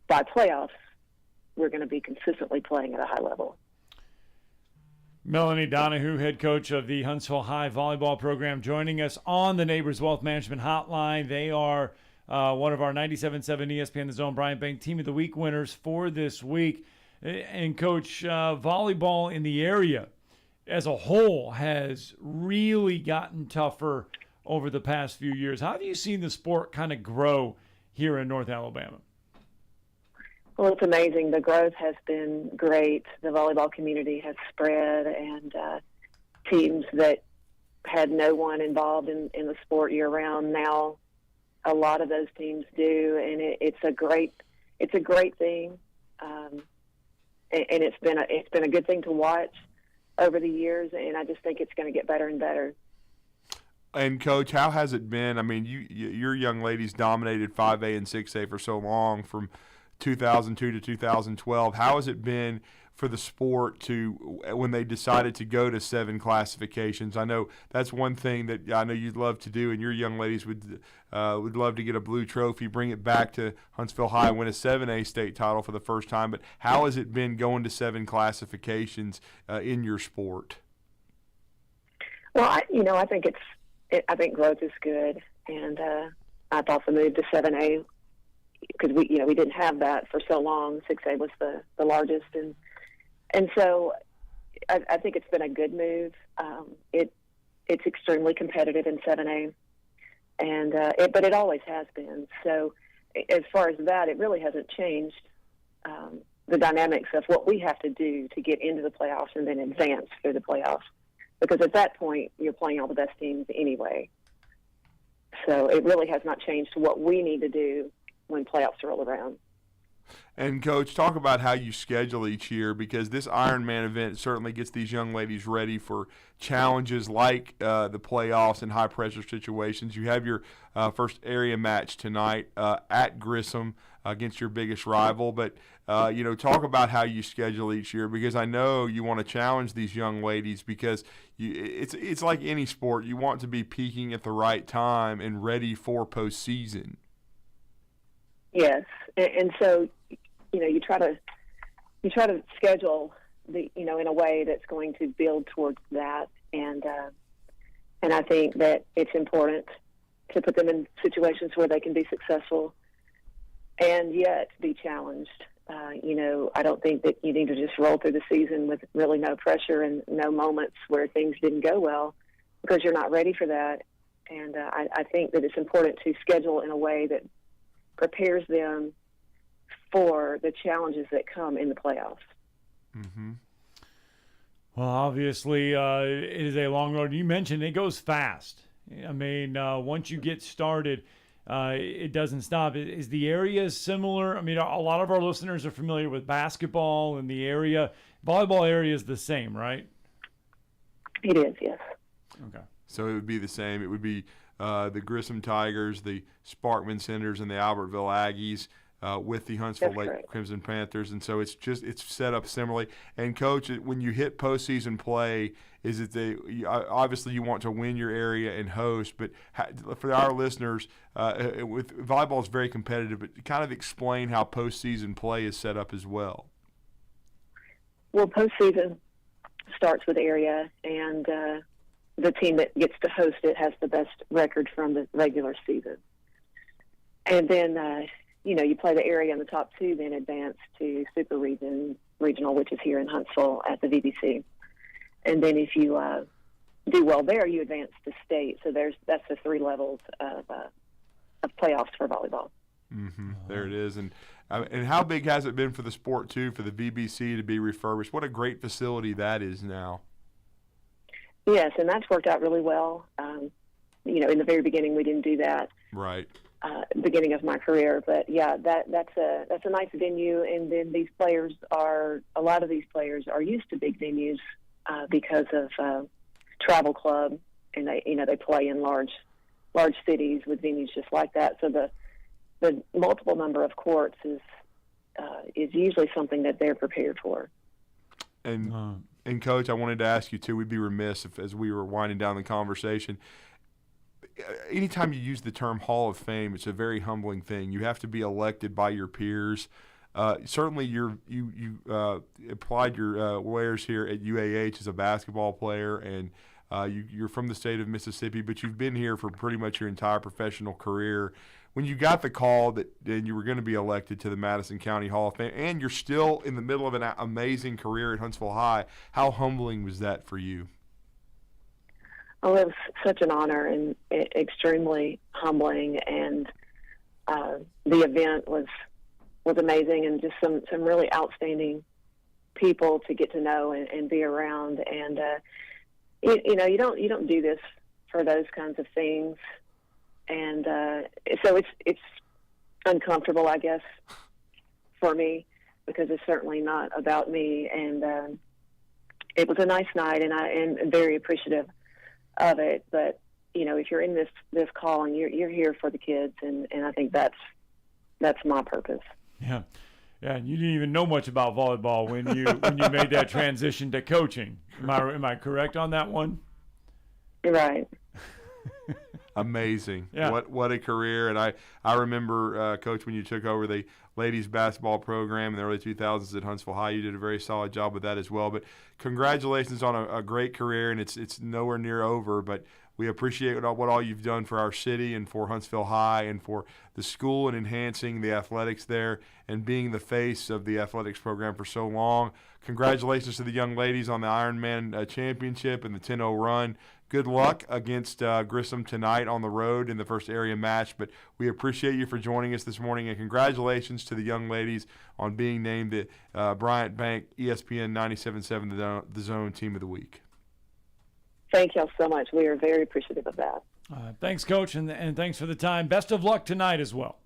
by playoffs, we're going to be consistently playing at a high level. Melanie Donahue, head coach of the Huntsville High volleyball program, joining us on the Neighbors Wealth Management Hotline. They are one of our 97.7 ESPN The Zone Bryant Bank Team of the Week winners for this week. And, Coach, volleyball in the area as a whole has really gotten tougher over the past few years. How have you seen the sport kind of grow here in North Alabama? Well, it's amazing. The growth has been great. The volleyball community has spread, and teams that had no one involved in the sport year-round, now a lot of those teams do, and it's a great thing. And it's been a good thing to watch over the years, and I just think it's going to get better and better. And, Coach, how has it been? I mean, your young ladies dominated 5A and 6A for so long, from 2002 to 2012. How has it been for the sport to, when they decided to go to 7 classifications? I know that's one thing that I know you'd love to do, and your young ladies would love to get a blue trophy, bring it back to Huntsville High, win a 7A state title for the first time. But how has it been going to 7 classifications in your sport? Well, I think growth is good, and I thought the move to 7A, because we didn't have that for so long. 6A was the largest, and so I think it's been a good move. It's extremely competitive in 7A, and but it always has been. So as far as that, it really hasn't changed the dynamics of what we have to do to get into the playoffs and then advance through the playoffs. Because at that point, you're playing all the best teams anyway. So it really has not changed what we need to do when playoffs roll around. And, Coach, talk about how you schedule each year, because this Ironman event certainly gets these young ladies ready for challenges like the playoffs and high-pressure situations. You have your first area match tonight at Grissom against your biggest rival. But, talk about how you schedule each year, because I know you want to challenge these young ladies, because it's like any sport. You want to be peaking at the right time and ready for postseason. Yes, and so you try to schedule in a way that's going to build towards that, and I think that it's important to put them in situations where they can be successful and yet be challenged. I don't think that you need to just roll through the season with really no pressure and no moments where things didn't go well, because you're not ready for that. And I think that it's important to schedule in a way that prepares them for the challenges that come in the playoffs. Mm-hmm. Well, obviously, it is a long road. You mentioned it goes fast. I mean, once you get started, it doesn't stop. Is the area similar? I mean, a lot of our listeners are familiar with basketball and the area. Volleyball area is the same, right? It is, yes. Okay. So it would be the same. It would be the Grissom Tigers, the Sparkman Senators, and the Albertville Aggies with the Huntsville Lake Crimson Panthers. And so it's set up similarly. And, Coach, when you hit postseason play, is it obviously you want to win your area and host, but for our listeners, with volleyball is very competitive, but kind of explain how postseason play is set up as well. Well, postseason starts with area, and the team that gets to host it has the best record from the regular season. And then, you play the area, and the top 2 then advance to Super Regional, which is here in Huntsville at the VBC. And then if you do well there, you advance to state. So that's the 3 levels of playoffs for volleyball. Mm-hmm. There it is. And how big has it been for the sport, too, for the VBC to be refurbished? What a great facility that is now. Yes, and that's worked out really well. In the very beginning, we didn't do that. Right. Beginning of my career, but yeah, that's a nice venue. And then a lot of these players are used to big venues because of travel club, and they play in large cities with venues just like that. So the multiple number of courts is usually something that they're prepared for. And Coach, I wanted to ask you too. We'd be remiss if, as we were winding down the conversation, anytime you use the term Hall of Fame, it's a very humbling thing. You have to be elected by your peers. certainly you applied your wares here at UAH as a basketball player, and you're from the state of Mississippi, but you've been here for pretty much your entire professional career. When you got the call that you were going to be elected to the Madison County Hall of Fame, and you're still in the middle of an amazing career at Huntsville High, how humbling was that for you? Oh, it was such an honor and extremely humbling, and the event was amazing, and just some really outstanding people to get to know and be around. And you don't do this for those kinds of things, and so it's uncomfortable, I guess, for me, because it's certainly not about me. And it was a nice night, and I am very appreciative of it. But if you're in this call and you're here for the kids, and I think that's my purpose. Yeah, and you didn't even know much about volleyball when you made that transition to coaching. Am I correct on that one? Right. Amazing. Yeah. What a career. And I remember, Coach, when you took over the ladies basketball program in the early 2000s at Huntsville High, you did a very solid job with that as well. But congratulations on a great career, and it's nowhere near over. But we appreciate what all you've done for our city and for Huntsville High and for the school and enhancing the athletics there and being the face of the athletics program for so long. Congratulations to the young ladies on the Ironman championship and the 10-0 run. Good luck against Grissom tonight on the road in the first area match. But we appreciate you for joining us this morning, and congratulations to the young ladies on being named the Bryant Bank ESPN 97.7 The Zone Team of the Week. Thank y'all so much. We are very appreciative of that. Thanks, Coach, and thanks for the time. Best of luck tonight as well.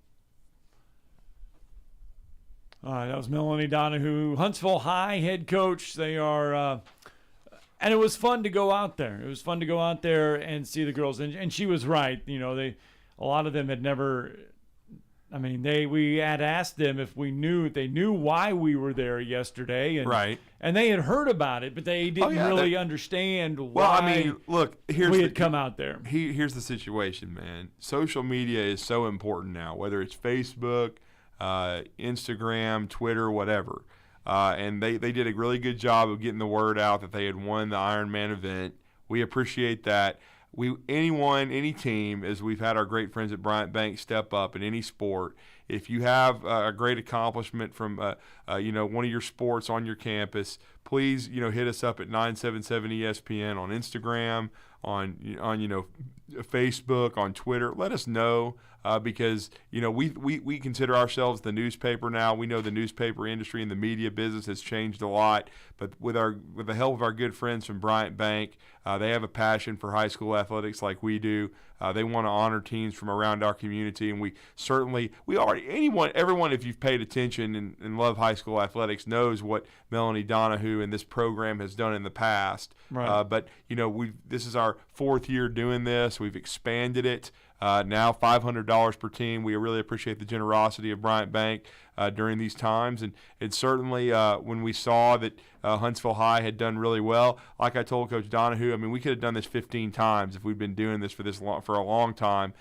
That was Melanie Donahue, Huntsville High head coach. They are, and it was fun to go out there. It was fun to go out there and see the girls. And she was right. A lot of them had never. I mean, we had asked them if they knew why we were there yesterday, and right. And they had heard about it, but they didn't really understand why. We had come out there. Here's the situation, man. Social media is so important now, whether it's Facebook, Instagram, Twitter, whatever. And they did a really good job of getting the word out that they had won the Ironman event. We appreciate that. Any team, as we've had our great friends at Bryant Bank step up in any sport, if you have a great accomplishment from one of your sports on your campus, please hit us up at 977 ESPN on Instagram, on Facebook, on Twitter. Let us know. Because we consider ourselves the newspaper now. We know the newspaper industry and the media business has changed a lot, but with the help of our good friends from Bryant Bank, they have a passion for high school athletics like we do. They want to honor teams from around our community, and everyone, if you've paid attention and love high school athletics, knows what Melanie Donahue and this program has done in the past. Right. But this is our 4th year doing this. We've expanded it. Now $500 per team. We really appreciate the generosity of Bryant Bank during these times, and certainly when we saw that Huntsville High had done really well, like I told Coach Donahue, I mean, we could have done this 15 times if we'd been doing this for a long time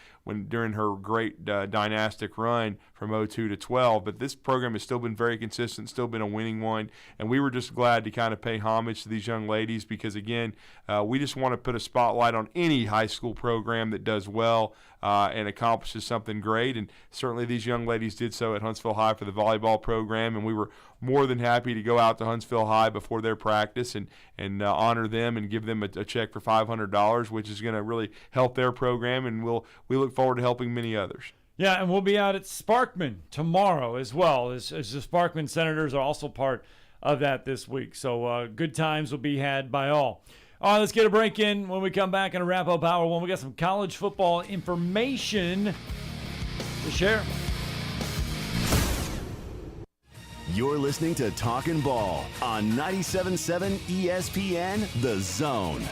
during her great dynastic run from 02 to 12. But this program has still been very consistent, still been a winning one, and we were just glad to kind of pay homage to these young ladies because, again, we just want to put a spotlight on any high school program that does well and accomplishes something great, and certainly these young ladies did so at Huntsville High for the volleyball program, and we were more than happy to go out to Huntsville High before their practice and honor them and give them a check for $500, which is going to really help their program, and we look forward to helping many others. Yeah, and we'll be out at Sparkman tomorrow as well, as the Sparkman Senators are also part of that this week. So good times will be had by all. All right, let's get a break in. When we come back and wrap up Hour 1, we got some college football information to share. You're listening to Talkin' Ball on 97.7 ESPN The Zone.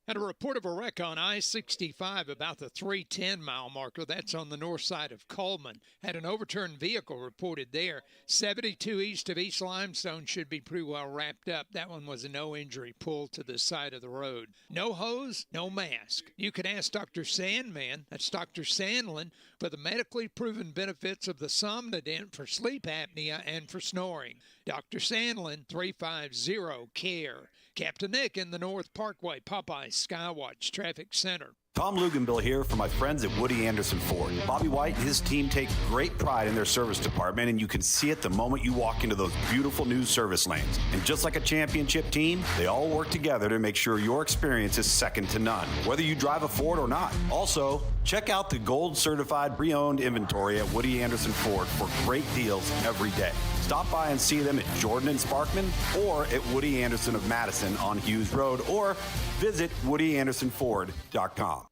Had a report of a wreck on I-65 about the 310-mile marker. That's on the north side of Coleman. Had an overturned vehicle reported there. 72 east of East Limestone should be pretty well wrapped up. That one was a no-injury pull to the side of the road. No hose, no mask. You can ask Dr. Sandman, that's Dr. Sandlin, for the medically proven benefits of the Somnodent for sleep apnea and for snoring. Dr. Sandlin, 350-CARE. Captain Nick in the North Parkway, Popeye Skywatch Traffic Center. Tom Luganbill here for my friends at Woody Anderson Ford. Bobby White and his team take great pride in their service department, and you can see it the moment you walk into those beautiful new service lanes. And just like a championship team, they all work together to make sure your experience is second to none, whether you drive a Ford or not. Also, check out the gold-certified pre-owned inventory at Woody Anderson Ford for great deals every day. Stop by and see them at Jordan and Sparkman or at Woody Anderson of Madison on Hughes Road, or visit WoodyAndersonFord.com.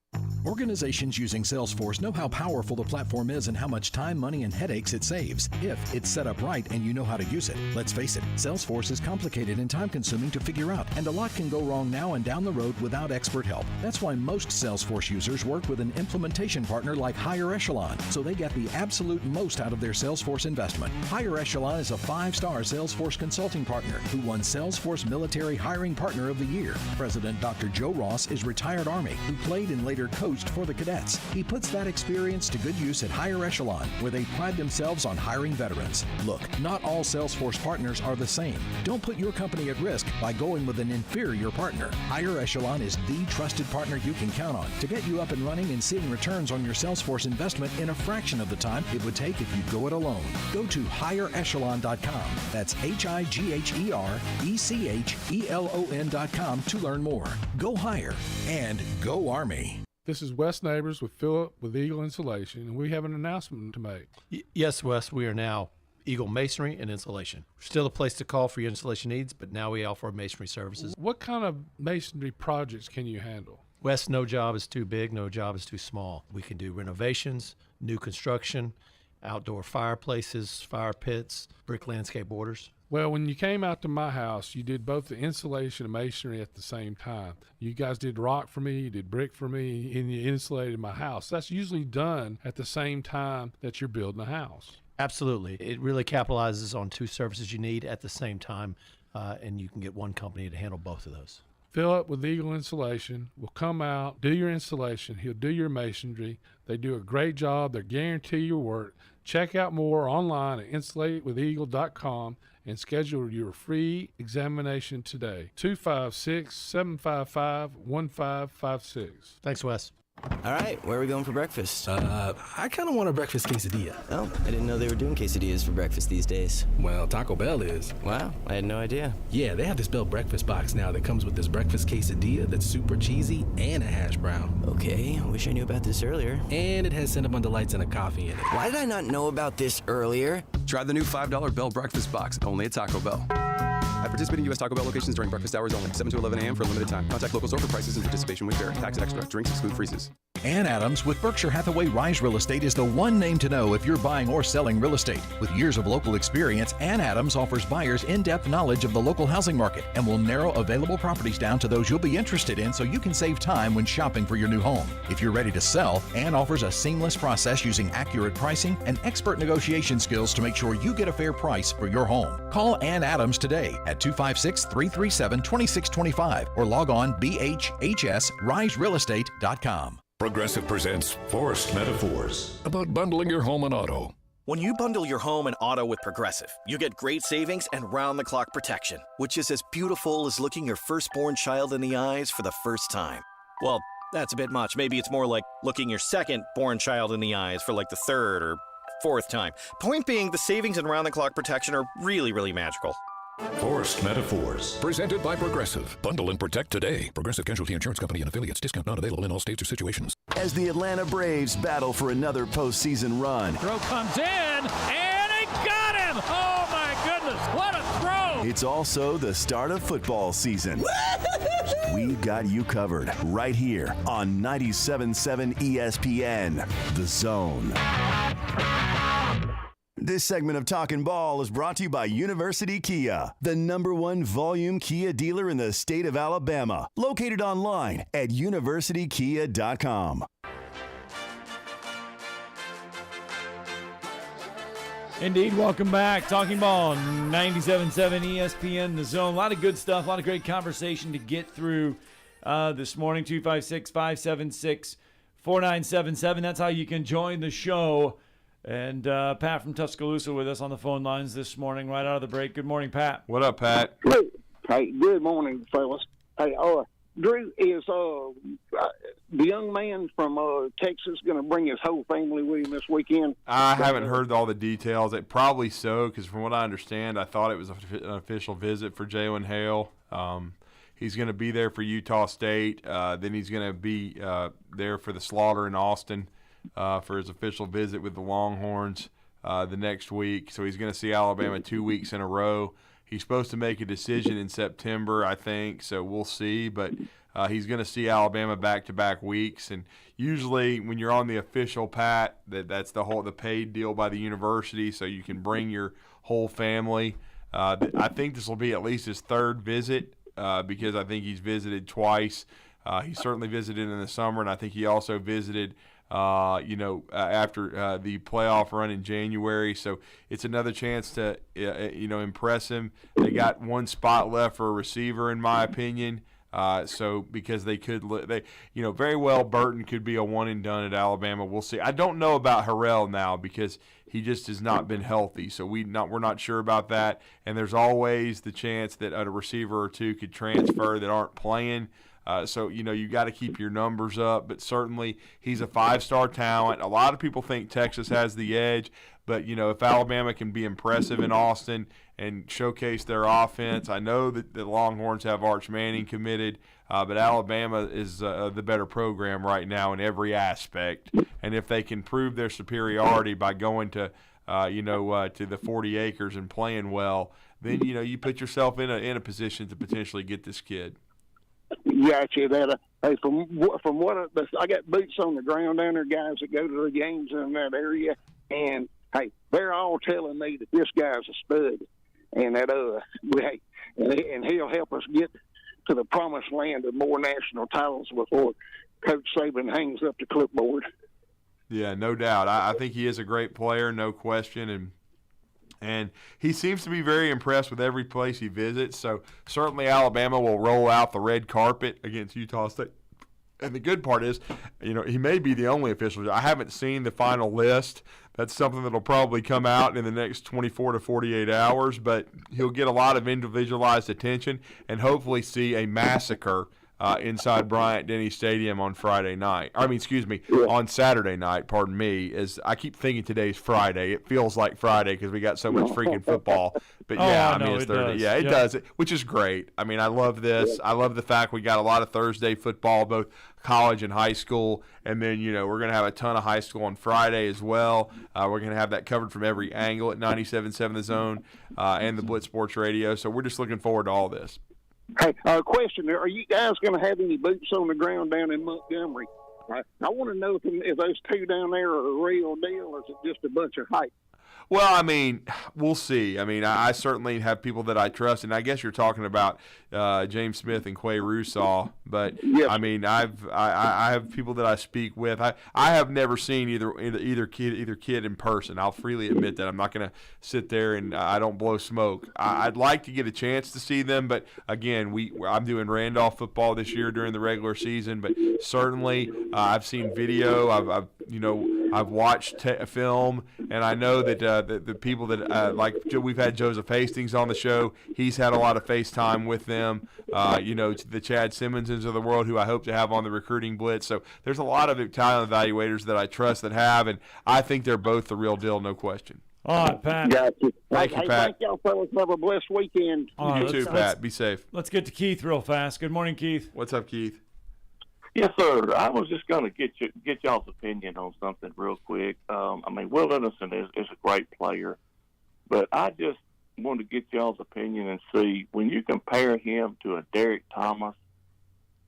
Organizations using Salesforce know how powerful the platform is and how much time, money, and headaches it saves if it's set up right and you know how to use it. Let's face it, Salesforce is complicated and time-consuming to figure out, and a lot can go wrong now and down the road without expert help. That's why most Salesforce users work with an implementation partner like Higher Echelon, so they get the absolute most out of their Salesforce investment. Higher Echelon is a 5-star Salesforce consulting partner who won Salesforce Military Hiring Partner of the Year. President Dr. Joe Ross is retired Army who played and later coached for the cadets. He puts that experience to good use at Higher Echelon, where they pride themselves on hiring veterans. Look, not all Salesforce partners are the same. Don't put your company at risk by going with an inferior partner. Higher Echelon is the trusted partner you can count on to get you up and running and seeing returns on your Salesforce investment in a fraction of the time it would take if you go it alone. Go to higherechelon.com. That's HIGHERECHELON.com to learn more. Go higher and go Army. This is Wes Neighbors with Philip with Eagle Insulation, and we have an announcement to make. Yes, Wes, we are now Eagle Masonry and Insulation. We're still a place to call for your installation needs, but now we offer masonry services. What kind of masonry projects can you handle? Wes, no job is too big, no job is too small. We can do renovations, new construction, outdoor fireplaces, fire pits, brick landscape borders. Well, when you came out to my house, you did both the insulation and masonry at the same time. You guys did rock for me, you did brick for me, and you insulated my house. That's usually done at the same time that you're building a house. Absolutely. It really capitalizes on two services you need at the same time, and you can get one company to handle both of those. Philip with Eagle Insulation will come out, do your installation. He'll do your masonry. They do a great job. They guarantee your work. Check out more online at insulatewitheagle.com and schedule your free examination today. 256-755-1556. Thanks, Wes. All right, where are we going for breakfast? I kind of want a breakfast quesadilla. Oh, I didn't know they were doing quesadillas for breakfast these days. Well, Taco Bell is. Wow, I had no idea. Yeah, they have this Bell breakfast box now that comes with this breakfast quesadilla that's super cheesy and a hash brown. Okay, I wish I knew about this earlier. And it has Cinnabon Delights and a coffee in it. Why did I not know about this earlier? Try the new $5 Bell breakfast box, only at Taco Bell. At participating U.S. Taco Bell locations during breakfast hours only, 7 to 11 a.m. for a limited time. Contact local store for prices and participation with vary. Tax extra. Drinks exclude freezes. Ann Adams with Berkshire Hathaway Rise Real Estate is the one name to know if you're buying or selling real estate. With years of local experience, Ann Adams offers buyers in-depth knowledge of the local housing market and will narrow available properties down to those you'll be interested in so you can save time when shopping for your new home. If you're ready to sell, Ann offers a seamless process using accurate pricing and expert negotiation skills to make sure you get a fair price for your home. Call Ann Adams today at 256-337-2625 or log on bhhsriserealestate.com. Progressive presents Forced Metaphors about bundling your home and auto. When you bundle your home and auto with Progressive, you get great savings and round-the-clock protection, which is as beautiful as looking your firstborn child in the eyes for the first time. Well, that's a bit much. Maybe it's more like looking your second-born child in the eyes for like the third or fourth time. Point being, the savings and round-the-clock protection are really, really magical. Forced Metaphors. Presented by Progressive. Bundle and protect today. Progressive Casualty Insurance Company and affiliates. Discount not available in all states or situations. As the Atlanta Braves battle for another postseason run. Throw comes in, and it got him! Oh, my goodness, what a throw! It's also the start of football season. We've got you covered right here on 97.7 ESPN, The Zone. This segment of Talkin' Ball is brought to you by University Kia, the #1 volume Kia dealer in the state of Alabama. Located online at universitykia.com. Indeed, welcome back. Talking Ball, 97.7 ESPN, The Zone. A lot of good stuff, a lot of great conversation to get through this morning. 256-576-4977. That's how you can join the show. And Pat from Tuscaloosa with us on the phone lines this morning, right out of the break. Good morning, Pat. What up, Pat? Hey, good morning, fellas. Hey, Drew, is the young man from Texas going to bring his whole family with him this weekend? I haven't heard all the details. It probably so, because from what I understand, I thought it was an official visit for Jalen Hale. He's going to be there for Utah State. Then he's going to be there for the Slaughter in Austin for his official visit with the Longhorns the next week. So he's going to see Alabama 2 weeks in a row. He's supposed to make a decision in September, I think, so we'll see. But he's going to see Alabama back-to-back weeks. And usually when you're on the official, Pat, that's the paid deal by the university, so you can bring your whole family. I think this will be at least his third visit because I think he's visited twice. He certainly visited in the summer, and I think he also visited after the playoff run in January. So it's another chance to, impress him. They got one spot left for a receiver, in my opinion. So because very well Burton could be a one and done at Alabama. We'll see. I don't know about Harrell now because he just has not been healthy. So we're not sure about that. And there's always the chance that a receiver or two could transfer that aren't playing. So you got to keep your numbers up, but certainly he's a 5-star talent. A lot of people think Texas has the edge, but if Alabama can be impressive in Austin and showcase their offense, I know that the Longhorns have Arch Manning committed, but Alabama is the better program right now in every aspect. And if they can prove their superiority by going to the 40 acres and playing well, then you put yourself in a position to potentially get this kid. Gotcha. That hey, from what I got boots on the ground down there, guys that go to the games in that area, and hey, they're all telling me that this guy's a stud, and that and he'll help us get to the promised land of more national titles before Coach Saban hangs up the clipboard. Yeah, no doubt. I think he is a great player, no question, and he seems to be very impressed with every place he visits. So certainly Alabama will roll out the red carpet against Utah State. And the good part is, he may be the only official. I haven't seen the final list. That's something that will probably come out in the next 24 to 48 hours. But he'll get a lot of individualized attention and hopefully see a massacre inside Bryant-Denny Stadium on Saturday night. Pardon me. As I keep thinking today's Friday. It feels like Friday because we got so much freaking football. But it's Thursday. Does. Yeah, it does, which is great. I mean, I love this. I love the fact we got a lot of Thursday football, both college and high school. And then, we're going to have a ton of high school on Friday as well. We're going to have that covered from every angle at 97.7 The Zone and the Blitz Sports Radio. So we're just looking forward to all this. Hey, question: are you guys going to have any boots on the ground down in Montgomery? I want to know if those two down there are a real deal, or is it just a bunch of hype? Well, I mean, we'll see. I mean, I certainly have people that I trust, and I guess you're talking about James Smith and Quay Russaw. But yes. I mean, I have people that I speak with. I have never seen either kid in person. I'll freely admit that. I'm not going to sit there and I don't blow smoke. I'd like to get a chance to see them, but again, I'm doing Randolph football this year during the regular season. But certainly, I've seen video. I've watched film, and I know that the people that we've had Joseph Hastings on the show. He's had a lot of FaceTime with them. The Chad Simmonses of the world, who I hope to have on the recruiting blitz. So there's a lot of talent evaluators that I trust that have, and I think they're both the real deal, no question. All right, Pat. Gotcha. Thank you, Pat. Thank y'all fellas. Have a blessed weekend. You too, Pat. Be safe. Let's get to Keith real fast. Good morning, Keith. What's up, Keith? Yes, sir. I was just going to get y'all's opinion on something real quick. Will Anderson is a great player, but I just want to get y'all's opinion and see, when you compare him to a Derek Thomas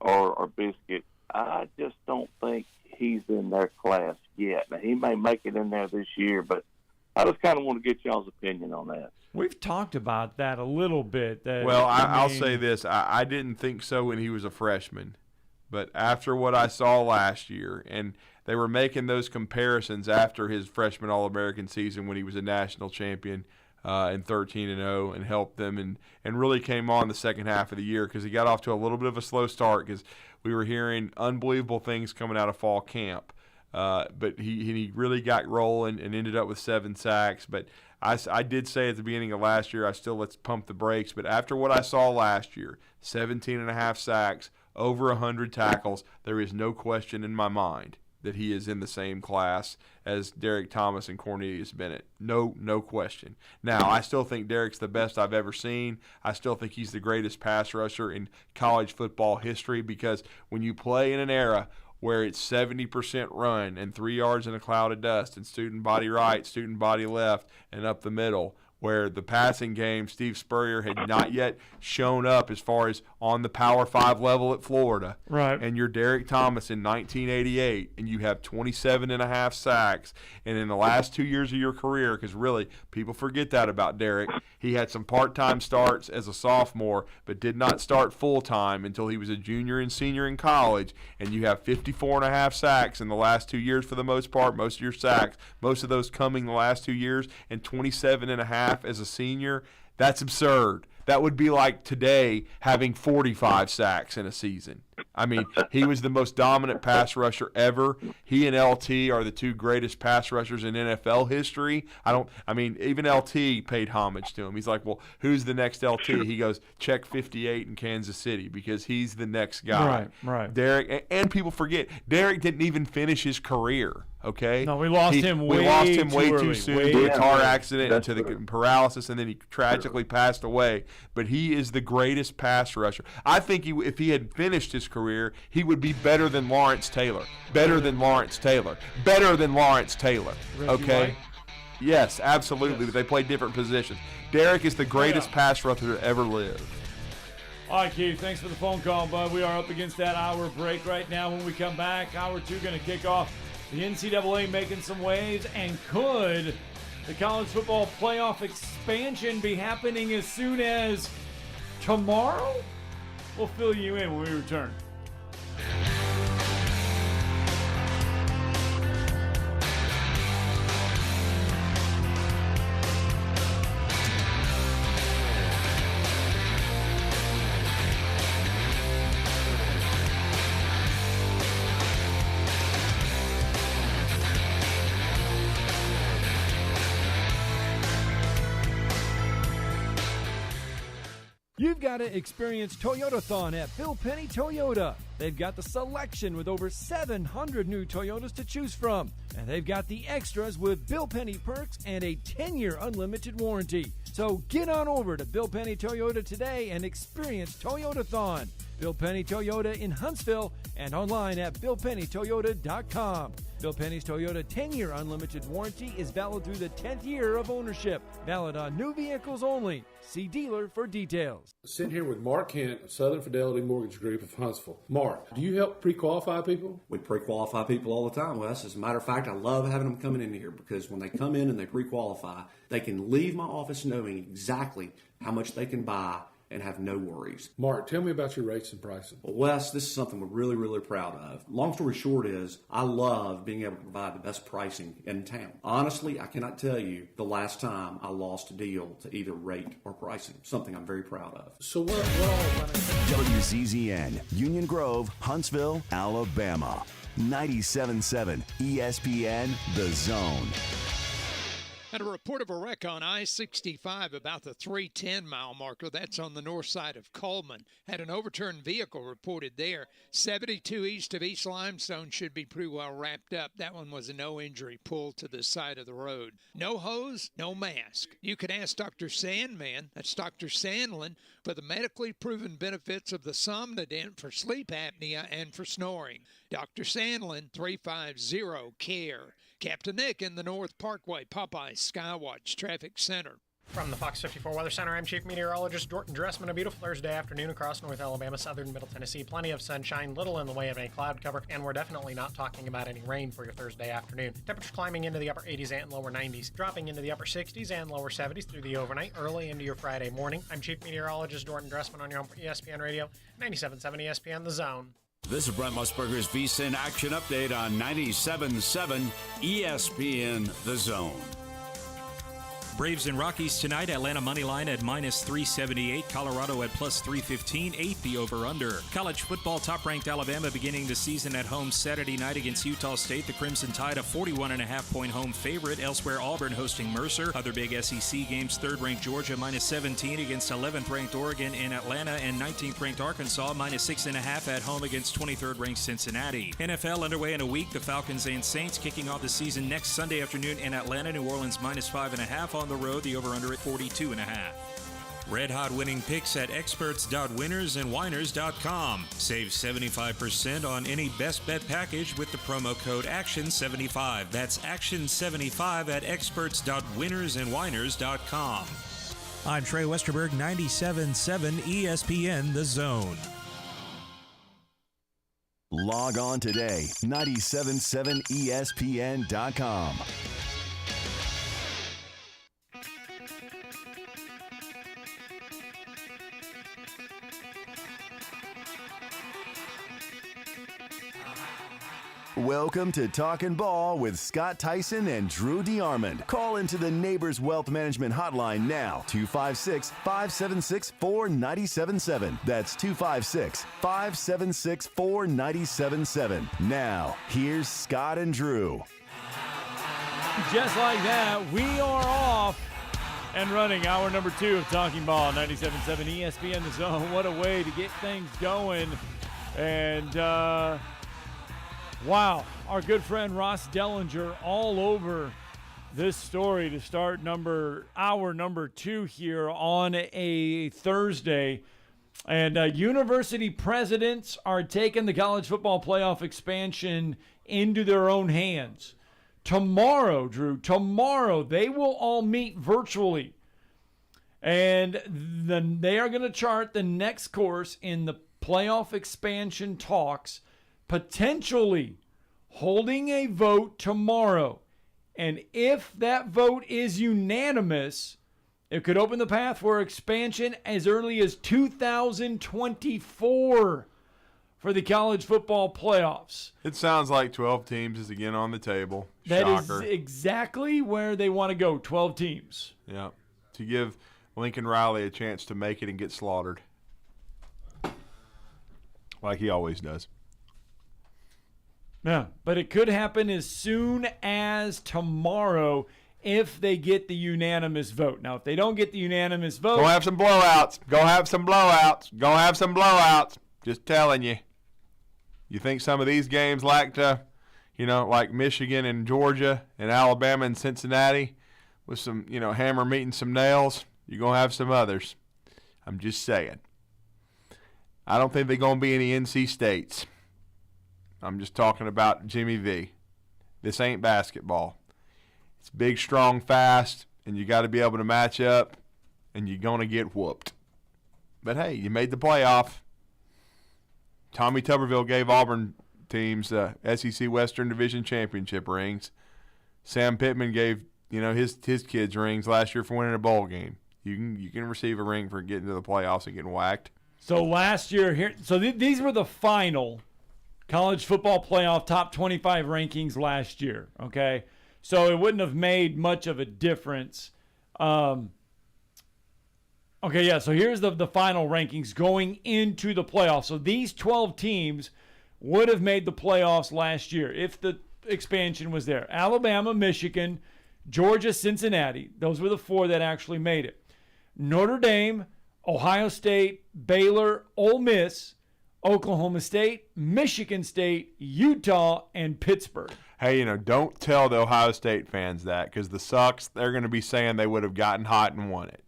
or Biscuit, I just don't think he's in their class yet. Now, he may make it in there this year, but I just kind of want to get y'all's opinion on that. We've talked about that a little bit. Well, I'll say this. I didn't think so when he was a freshman. But after what I saw last year, and they were making those comparisons after his freshman All-American season when he was a national champion and 13-0 and helped them and really came on the second half of the year because he got off to a little bit of a slow start because we were hearing unbelievable things coming out of fall camp. But he really got rolling and ended up with 7 sacks. But I did say at the beginning of last year, let's pump the brakes. But after what I saw last year, 17.5 sacks, over 100 tackles, there is no question in my mind that he is in the same class as Derek Thomas and Cornelius Bennett. No question. Now, I still think Derek's the best I've ever seen. I still think he's the greatest pass rusher in college football history because when you play in an era where it's 70% run and 3 yards in a cloud of dust and student body right, student body left, and up the middle, where the passing game, Steve Spurrier had not yet shown up as far as on the Power 5 level at Florida. Right. And you're Derek Thomas in 1988, and you have 27.5 sacks. And in the last 2 years of your career, because really people forget that about Derek, he had some part-time starts as a sophomore, but did not start full-time until he was a junior and senior in college. And you have 54.5 sacks in the last 2 years for the most part, most of your sacks, most of those coming the last 2 years, and 27.5 as a senior. That's absurd. That would be like today having 45 sacks in a season. I mean, he was the most dominant pass rusher ever. He and LT are the two greatest pass rushers in NFL history. Even LT paid homage to him. He's like, well, who's the next LT? He goes, check 58 in Kansas City because he's the next guy. Right. Derek, and people forget, Derek didn't even finish his career. Okay. No, we lost him way too soon to a car accident and to the paralysis, and then he tragically passed away. But he is the greatest pass rusher. I think if he had finished his career, he would be better than Lawrence Taylor. Better than Lawrence Taylor. Better than Lawrence Taylor. Okay. White? Yes, absolutely. But they play different positions. Derek is the greatest pass rusher to ever live. All right, Keith, thanks for the phone call, bud. We are up against that hour break right now. When we come back, hour 2 going to kick off. The NCAA making some waves, and could the college football playoff expansion be happening as soon as tomorrow? We'll fill you in when we return. You've got to experience Toyotathon at Bill Penny Toyota. They've got the selection with over 700 new Toyotas to choose from. And they've got the extras with Bill Penny perks and a 10-year unlimited warranty. So get on over to Bill Penny Toyota today and experience Toyotathon. Bill Penny Toyota in Huntsville and online at BillPennyToyota.com. Bill Penny's Toyota 10-year unlimited warranty is valid through the 10th year of ownership. Valid on new vehicles only. See dealer for details. Sitting here with Mark Kent of Southern Fidelity Mortgage Group of Huntsville. Mark, do you help pre-qualify people? We pre-qualify people all the time, Wes. As a matter of fact, I love having them coming in here because when they come in and they pre-qualify, they can leave my office knowing exactly how much they can buy and have no worries. Mark, tell me about your rates and pricing. Well, Wes, this is something we're really, really proud of. Long story short is, I love being able to provide the best pricing in town. Honestly, I cannot tell you the last time I lost a deal to either rate or pricing, something I'm very proud of. So what all... WZZN, Union Grove, Huntsville, Alabama. 97.7 ESPN, The Zone. Had a report of a wreck on I-65 about the 310-mile marker. That's on the north side of Coleman. Had an overturned vehicle reported there. 72 east of East Limestone should be pretty well wrapped up. That one was a no-injury pull to the side of the road. No hose, no mask. You could ask Dr. Sandman, that's Dr. Sandlin, for the medically proven benefits of the Somnodent for sleep apnea and for snoring. Dr. Sandlin, 350-CARE. Captain Nick in the North Parkway, Popeye Skywatch Traffic Center. From the Fox 54 Weather Center, I'm Chief Meteorologist Jordan Dressman. A beautiful Thursday afternoon across North Alabama, southern Middle Tennessee. Plenty of sunshine, little in the way of any cloud cover, and we're definitely not talking about any rain for your Thursday afternoon. Temperature climbing into the upper 80s and lower 90s, dropping into the upper 60s and lower 70s through the overnight, early into your Friday morning. I'm Chief Meteorologist Jordan Dressman on your home for ESPN Radio, 97.7 ESPN The Zone. This is Brent Musburger's VSiN Action Update on 97.7 ESPN The Zone. Braves and Rockies tonight. Atlanta money line at -378. Colorado at +315. 8 the over-under. College football, top-ranked Alabama beginning the season at home Saturday night against Utah State. The Crimson Tide a 41.5-point home favorite. Elsewhere, Auburn hosting Mercer. Other big SEC games, third-ranked Georgia -17 against 11th-ranked Oregon in Atlanta, and 19th-ranked Arkansas -6.5 at home against 23rd-ranked Cincinnati. NFL underway in a week. The Falcons and Saints kicking off the season next Sunday afternoon in Atlanta. New Orleans -5.5 on the road, the over-under at 42.5. Red Hot winning picks at experts.winnersandwiners.com. Save 75% on any best bet package with the promo code ACTION75. That's ACTION75 at experts.winnersandwiners.com. I'm Trey Westerberg, 97.7 ESPN The Zone. Log on today, 977ESPN.com. Welcome to Talkin' Ball with Scott Tyson and Drew DeArmond. Call into the Neighbors Wealth Management Hotline now, 256-576-4977. That's 256-576-4977. Now, here's Scott and Drew. Just like that, we are off and running hour number 2 of Talking Ball, 97.7 ESPN The Zone. What a way to get things going. And, wow, our good friend Ross Dellinger all over this story to start hour number 2 here on a Thursday. And university presidents are taking the college football playoff expansion into their own hands. Tomorrow, Drew, they will all meet virtually. And then they are going to chart the next course in the playoff expansion talks, potentially holding a vote tomorrow. And if that vote is unanimous, it could open the path for expansion as early as 2024 for the college football playoffs. It sounds like 12 teams is again on the table. That Shocker. is exactly where they want to go, 12 teams. Yeah, to give Lincoln Riley a chance to make it and get slaughtered. Like he always does. Yeah, but it could happen as soon as tomorrow if they get the unanimous vote. Now, if they don't get the unanimous vote... Go have some blowouts. Just telling you. You think some of these games like Michigan and Georgia and Alabama and Cincinnati with some, hammer meeting some nails, you're going to have some others. I'm just saying. I don't think they're going to be any NC States. I'm just talking about Jimmy V. This ain't basketball. It's big, strong, fast, and you got to be able to match up, and you're going to get whooped. But, hey, you made the playoff. Tommy Tuberville gave Auburn teams SEC Western Division championship rings. Sam Pittman gave his kids rings last year for winning a bowl game. You can receive a ring for getting to the playoffs and getting whacked. So last year these were the final college football playoff top 25 rankings last year. Okay, so it wouldn't have made much of a difference. So here's the final rankings going into the playoffs. So these 12 teams would have made the playoffs last year if the expansion was there. Alabama, Michigan, Georgia, Cincinnati. Those were the 4 that actually made it. Notre Dame, Ohio State, Baylor, Ole Miss, Oklahoma State, Michigan State, Utah, and Pittsburgh. Hey, don't tell the Ohio State fans that, because the Sucks, they're going to be saying they would have gotten hot and won it.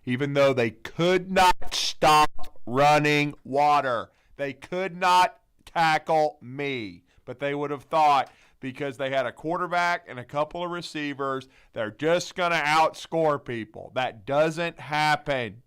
Even though they could not stop running water. They could not tackle me. but they would have thought because they had a quarterback and a couple of receivers, they're just going to outscore people. That doesn't happen.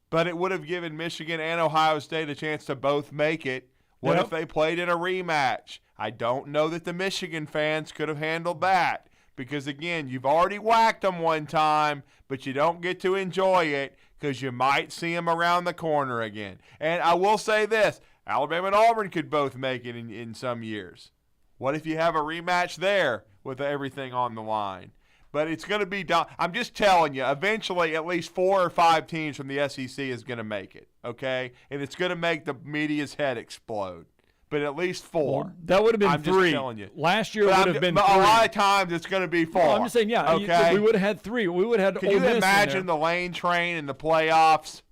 But it would have given Michigan and Ohio State a chance to both make it. What if they played in a rematch? I don't know that the Michigan fans could have handled that because, again, you've already whacked them one time, but you don't get to enjoy it because you might see them around the corner again. And I will say this, Alabama and Auburn could both make it in some years. What if you have a rematch there with everything on the line? But it's going to be done. I'm just telling you, eventually at least 4 or 5 teams from the SEC is going to make it, okay? And it's going to make the media's head explode. But at least 4. Well, that would have been 3. I'm just telling you. Last year would have been 3. A lot of times it's going to be 4. Well, I'm just saying, yeah. Okay? We would have had 3. We would have had Can you imagine the lane train in the playoffs?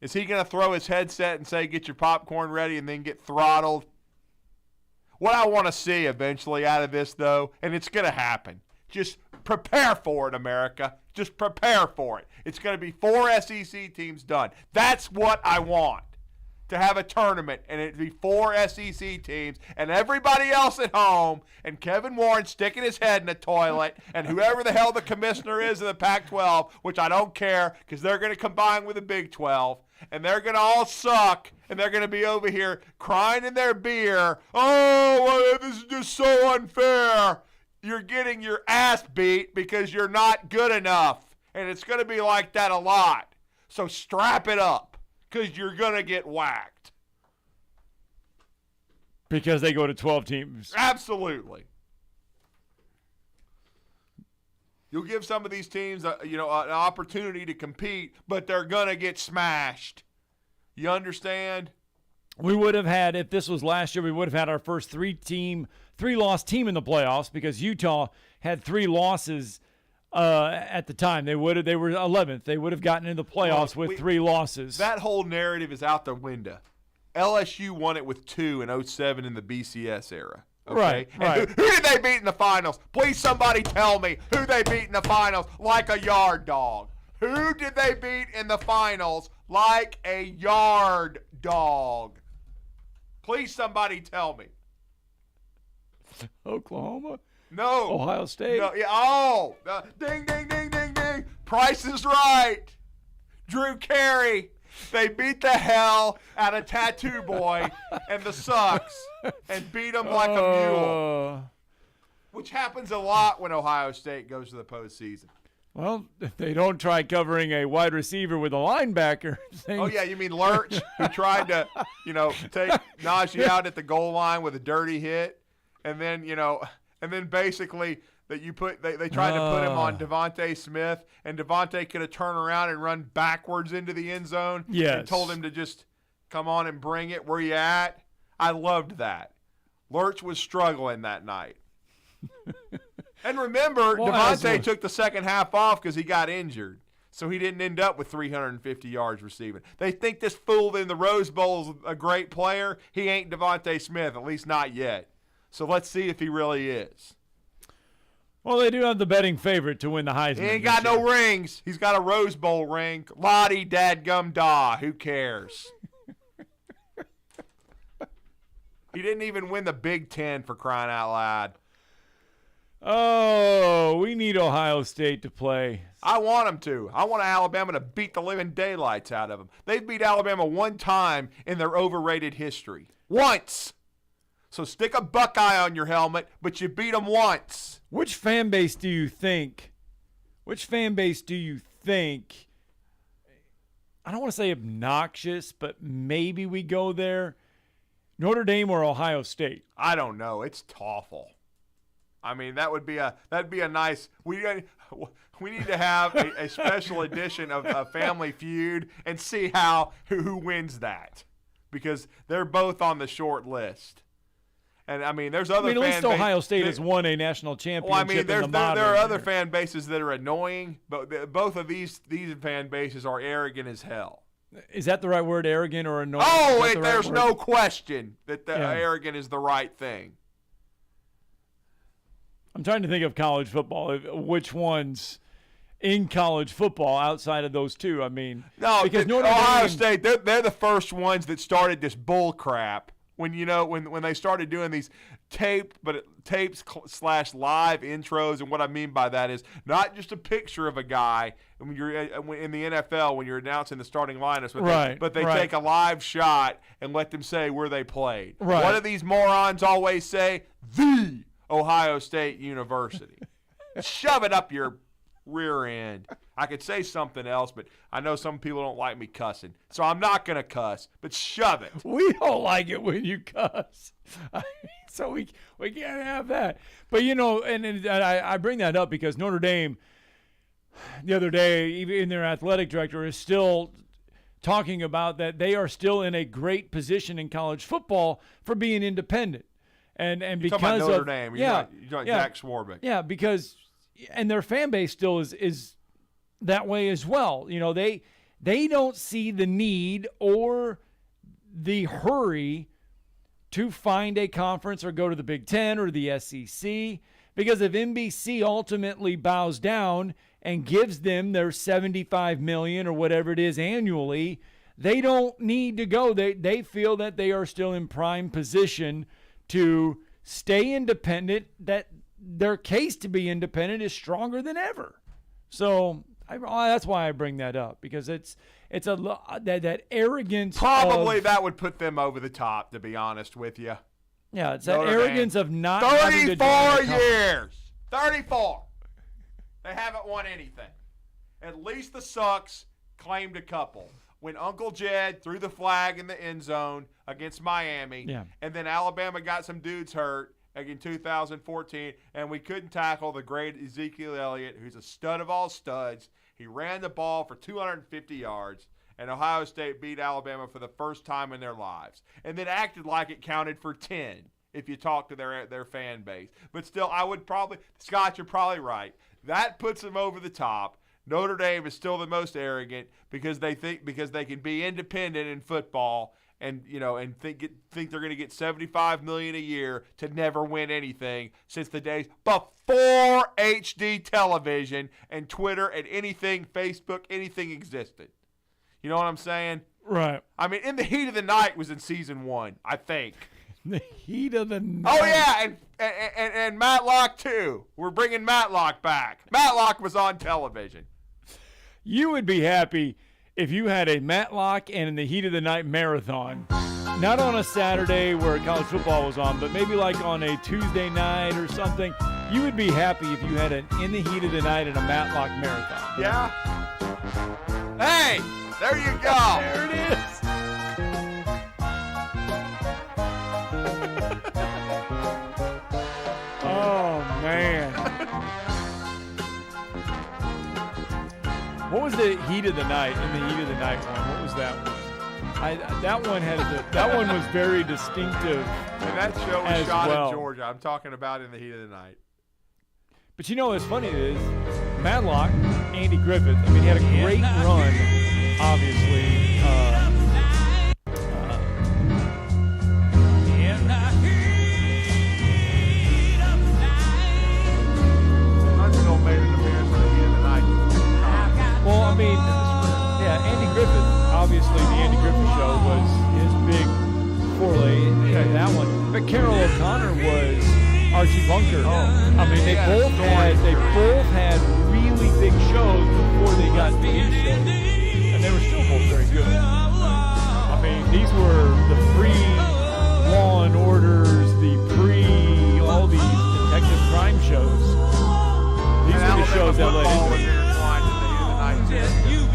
Is he going to throw his headset and say, get your popcorn ready, and then get throttled? What I want to see eventually out of this, though, and it's going to happen, just prepare for it, America. Just prepare for it. It's going to be 4 SEC teams done. That's what I want, to have a tournament, and it'd be 4 SEC teams, and everybody else at home, and Kevin Warren sticking his head in the toilet, and whoever the hell the commissioner is of the Pac-12, which I don't care because they're going to combine with the Big 12, and they're going to all suck, and they're going to be over here crying in their beer. Oh, well, this is just so unfair. You're getting your ass beat because you're not good enough, and it's going to be like that a lot. So strap it up because you're going to get whacked. Because they go to 12 teams. Absolutely. You'll give some of these teams, an opportunity to compete, but they're gonna get smashed. You understand? We would have had, if this was last year, we would have had our first 3-loss team in the playoffs because Utah had 3 losses at the time. They were 11th. They would have gotten into the playoffs with 3 losses. That whole narrative is out the window. LSU won it with 2 in 2007 in the BCS era. Okay? Right. Who did they beat in the finals? Please somebody tell me who they beat in the finals like a yard dog. Who did they beat in the finals like a yard dog? Please somebody tell me. Oklahoma? No. Ohio State? No. Yeah. Ding, ding, ding, ding, ding. Price is Right. Drew Carey. They beat the hell out of Tattoo Boy and the Sucks and beat them like a mule, which happens a lot when Ohio State goes to the postseason. Well, if they don't try covering a wide receiver with a linebacker. Oh, yeah, you mean Lurch, who tried to, take Najee out at the goal line with a dirty hit, and then, basically – that they tried to put him on Devontae Smith, and Devontae could have turned around and run backwards into the end zone. Yes. And told him to just come on and bring it. Where you at? I loved that. Lurch was struggling that night. And remember, Devontae took the second half off because he got injured. So he didn't end up with 350 yards receiving. They think this fool in the Rose Bowl is a great player. He ain't Devontae Smith, at least not yet. So let's see if he really is. Well, they do have the betting favorite to win the Heisman. He ain't got no rings. He's got a Rose Bowl ring. Lottie dadgum da. Who cares? He didn't even win the Big Ten, for crying out loud. Oh, we need Ohio State to play. I want them to. I want Alabama to beat the living daylights out of them. They've beat Alabama one time in their overrated history. Once. So stick a Buckeye on your helmet, but you beat them once. Which fan base do you think, I don't want to say obnoxious, but maybe we go there, Notre Dame or Ohio State? I don't know. It's awful. I mean, that'd be a nice, we need to have a special edition of Family Feud and see who wins that, because they're both on the short list. And, I mean, there's other at least Ohio State has won a national championship there in the modern are other era. fan bases that are annoying, but both of these fan bases are arrogant as hell. Is that the right word, arrogant or annoying? Oh, there's no question that arrogant is the right thing. I'm trying to think of college football, which ones in college football outside of those two. I mean, no, because Ohio State, they're the first ones that started this bull crap when they started doing these tapes / live intros. And what I mean by that is not just a picture of a guy when you're in the NFL when you're announcing the starting lineups, but they take a live shot and let them say where they played. Right. What do these morons always say? The Ohio State University. Shove it up your rear end. I could say something else, but I know some people don't like me cussing, so I'm not going to cuss, but shove it. We don't like it when you cuss. So we can't have that. But, and I bring that up because Notre Dame the other day, even their athletic director is still talking about that they are still in a great position in college football for being independent. And because talking about Notre of Dame, you're not Jack Swarbrick. Yeah, because and their fan base still is that way as well. They don't see the need or the hurry to find a conference or go to the Big Ten or the SEC, because if NBC ultimately bows down and gives them their $75 million or whatever it is annually, they don't need to go. They feel that they are still in prime position to stay independent, that their case to be independent is stronger than ever. So that's why I bring that up, because it's that arrogance. Probably that would put them over the top, to be honest with you. Yeah, it's that arrogance of not 34 years. 34. They haven't won anything. At least the Sucks claimed a couple. When Uncle Jed threw the flag in the end zone against Miami, and then Alabama got some dudes hurt in 2014, and we couldn't tackle the great Ezekiel Elliott, who's a stud of all studs. He ran the ball for 250 yards, and Ohio State beat Alabama for the first time in their lives, and then acted like it counted for 10 if you talk to their fan base. But still, Scott, you're probably right. That puts them over the top. Notre Dame is still the most arrogant because they can be independent in football and think they're going to get $75 million a year to never win anything since the days before HD television and Twitter and anything, Facebook, anything existed. You know what I'm saying? Right. I mean, In the Heat of the Night was in season 1, I think. The Heat of the Night. Oh yeah, and Matlock too. We're bringing Matlock back. Matlock was on television. You would be happy if you had a Matlock and In the Heat of the Night marathon. Not on a Saturday where college football was on, but maybe like on a Tuesday night or something. You would be happy if you had an In the Heat of the Night and a Matlock marathon. Yeah. Hey, there you go. There it is. Oh, man. What was the Heat of the Night, In the Heat of the Night one? What was that one? That one was very distinctive. And that show was shot in Georgia. I'm talking about In the Heat of the Night. But what's funny is Matlock, Andy Griffith, he had a great run, obviously. Andy Griffith, obviously the Andy Griffith Show was his big foray in that one. But Carol O'Connor was Archie Bunker. They both had really big shows before they got TV shows, and they were still both very good. These were the pre-Law and Orders, all these detective crime shows. These were the shows that led into it.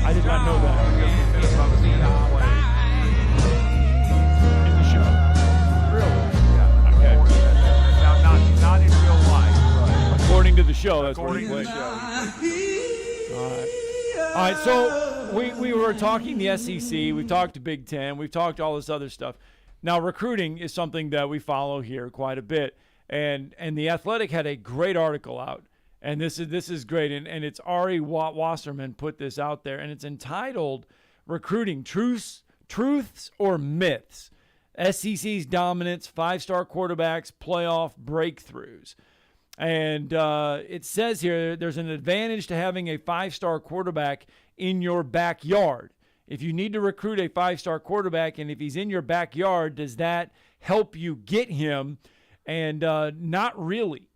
I did not know that. In the show. Really? Yeah. Okay. Now, not in real life. Right. According to the show, that's according where he to the show. All right. So we were talking the SEC. We've talked to Big Ten. We've talked all this other stuff. Now, recruiting is something that we follow here quite a bit. And The Athletic had a great article out. And this is great, and it's Ari Wasserman put this out there, and it's entitled "Recruiting Truths or Myths: SEC's Dominance, 5-Star Quarterbacks, Playoff Breakthroughs." And it says here there's an advantage to having a 5-star quarterback in your backyard. if you need to recruit a 5-star quarterback and if he's in your backyard, does that help you get him? And not really.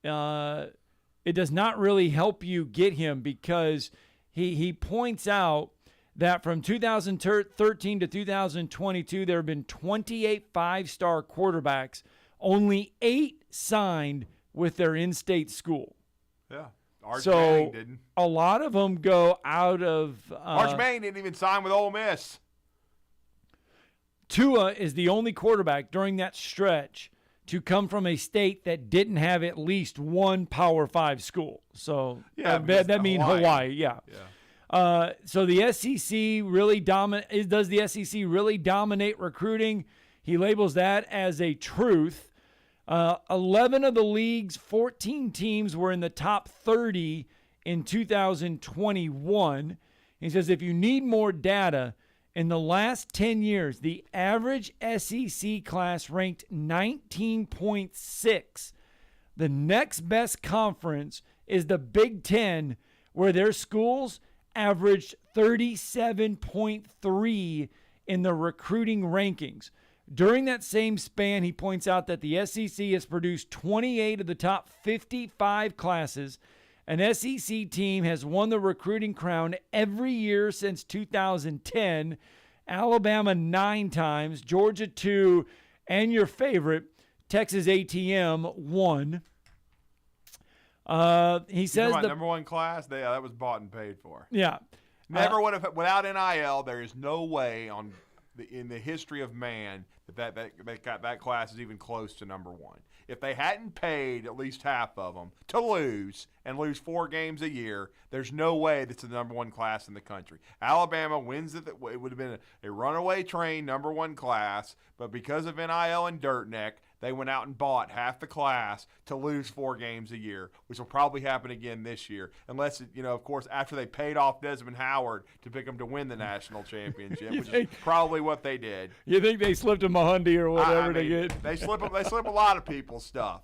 It does not really help you get him because he points out that from 2013 to 2022, there have been 28 5-star quarterbacks. Only 8 signed with their in-state school. Yeah. Arch so Manning didn't. A lot of them go out of Arch Manning didn't even sign with Ole Miss. Tua is the only quarterback during that stretch to come from a state that didn't have at least one Power 5 school. So that means Hawaii. Yeah. So the SEC really does the SEC really dominate recruiting? He labels that as a truth. 11 of the league's 14 teams were in the top 30 in 2021. He says if you need more data, in the last 10 years, the average SEC class ranked 19.6. The next best conference is the Big Ten, where their schools averaged 37.3 in the recruiting rankings. During that same span, he points out that the SEC has produced 28 of the top 55 classes. An SEC team has won the recruiting crown every year since 2010. Alabama 9 times, Georgia 2, and your favorite, Texas A&M 1. He says the number 1 class, that was bought and paid for. Yeah. Never would have, without NIL, there is no way in the history of man that class is even close to number 1. If they hadn't paid at least half of them to lose 4 games a year, there's no way that's the number 1 class in the country. Alabama wins it. It would have been a runaway train number 1 class, but because of NIL and Dirt Neck, they went out and bought half the class to lose 4 games a year, which will probably happen again this year, unless, of course, after they paid off Desmond Howard to pick them to win the national championship, which is probably what they did. You think they slipped him $100 or whatever they get? They slip a lot of people's stuff.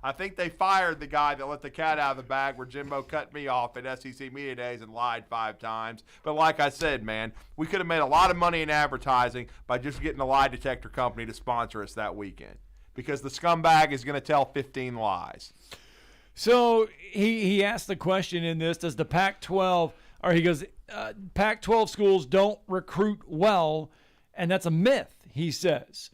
I think they fired the guy that let the cat out of the bag where Jimbo cut me off at SEC Media Days and lied 5 times. But like I said, man, we could have made a lot of money in advertising by just getting a lie detector company to sponsor us that weekend, because the scumbag is going to tell 15 lies. So he asked the question in this, does the Pac-12, or he goes, Pac-12 schools don't recruit well, and that's a myth, he says.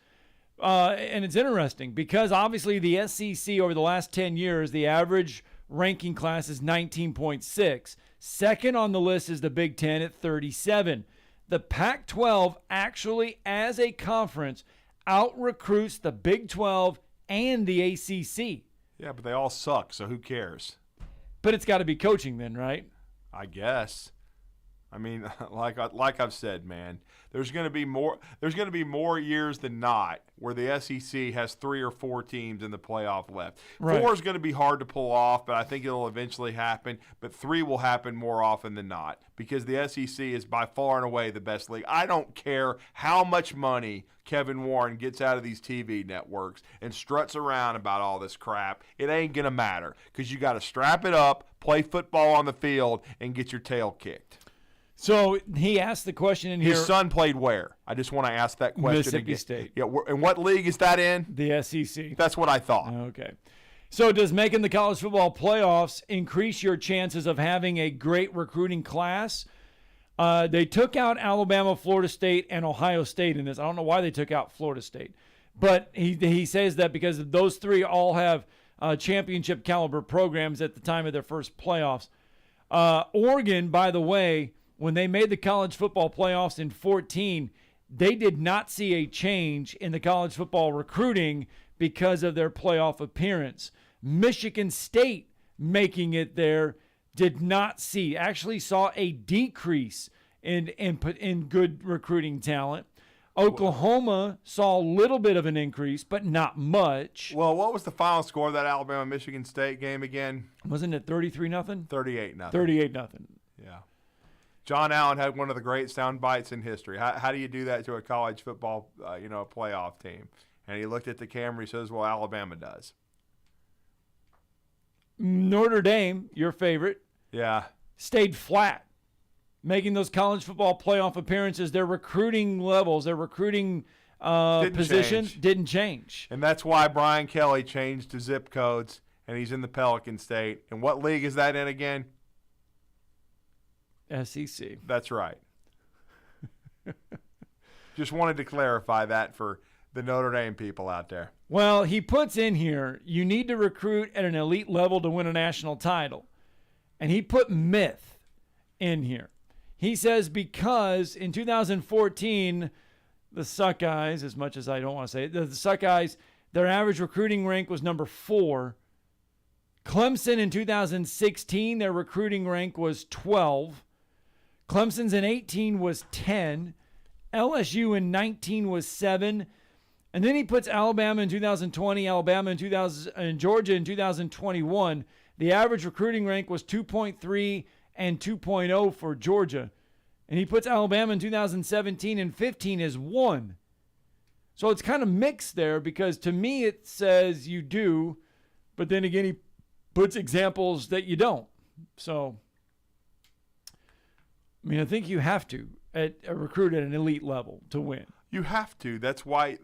And it's interesting because obviously the SEC over the last 10 years, the average ranking class is 19.6. Second on the list is the Big Ten at 37. The Pac-12 actually, as a conference, out-recruits the Big 12 and the ACC. Yeah, but they all suck, so who cares? But it's got to be coaching then, right? I guess. I mean, like I've said, man, there's going to be more years than not where the SEC has 3 or 4 teams in the playoff left. Right. 4 is going to be hard to pull off, but I think it'll eventually happen. But 3 will happen more often than not because the SEC is by far and away the best league. I don't care how much money Kevin Warren gets out of these TV networks and struts around about all this crap. It ain't going to matter because you got to strap it up, play football on the field, and get your tail kicked. So he asked the question in here. His son played where? I just want to ask that question Mississippi again. State. Yeah, and what league is that in? The SEC. That's what I thought. Okay. So does making the college football playoffs increase your chances of having a great recruiting class? They took out Alabama, Florida State, and Ohio State in this. I don't know why they took out Florida State. But he says that because those 3 all have championship caliber programs at the time of their first playoffs. Oregon, by the way, when they made the college football playoffs in 2014, they did not see a change in the college football recruiting because of their playoff appearance. Michigan State making it there actually saw a decrease in good recruiting talent. Oklahoma saw a little bit of an increase, but not much. Well, what was the final score of that Alabama-Michigan State game again? Wasn't it 33-0? 38-0. 38-0. Yeah. John Allen had one of the great sound bites in history. How do you do that to a college football, playoff team? And he looked at the camera. He says, "Well, Alabama does." Notre Dame, your favorite, yeah, stayed flat. making those college football playoff appearances, their recruiting levels, their recruiting positions didn't change. And that's why Brian Kelly changed to zip codes, and he's in the Pelican State. And what league is that in again? SEC. That's right. Just wanted to clarify that for the Notre Dame people out there. Well, he puts in here, you need to recruit at an elite level to win a national title. And he put myth in here. He says because in 2014, the Suckeyes, as much as I don't want to say it, the Suckeyes, their average recruiting rank was number 4. Clemson in 2016, their recruiting rank was 12. Clemson's in 18 was 10. LSU in 19 was 7. And then he puts Alabama in 2020, Alabama in 2000, and Georgia in 2021. The average recruiting rank was 2.3 and 2.0 for Georgia. And he puts Alabama in 2017 and 15 as 1. So it's kind of mixed there because to me it says you do, but then again he puts examples that you don't. So, I mean, I think you have to recruit at an elite level to win. You have to. That's why.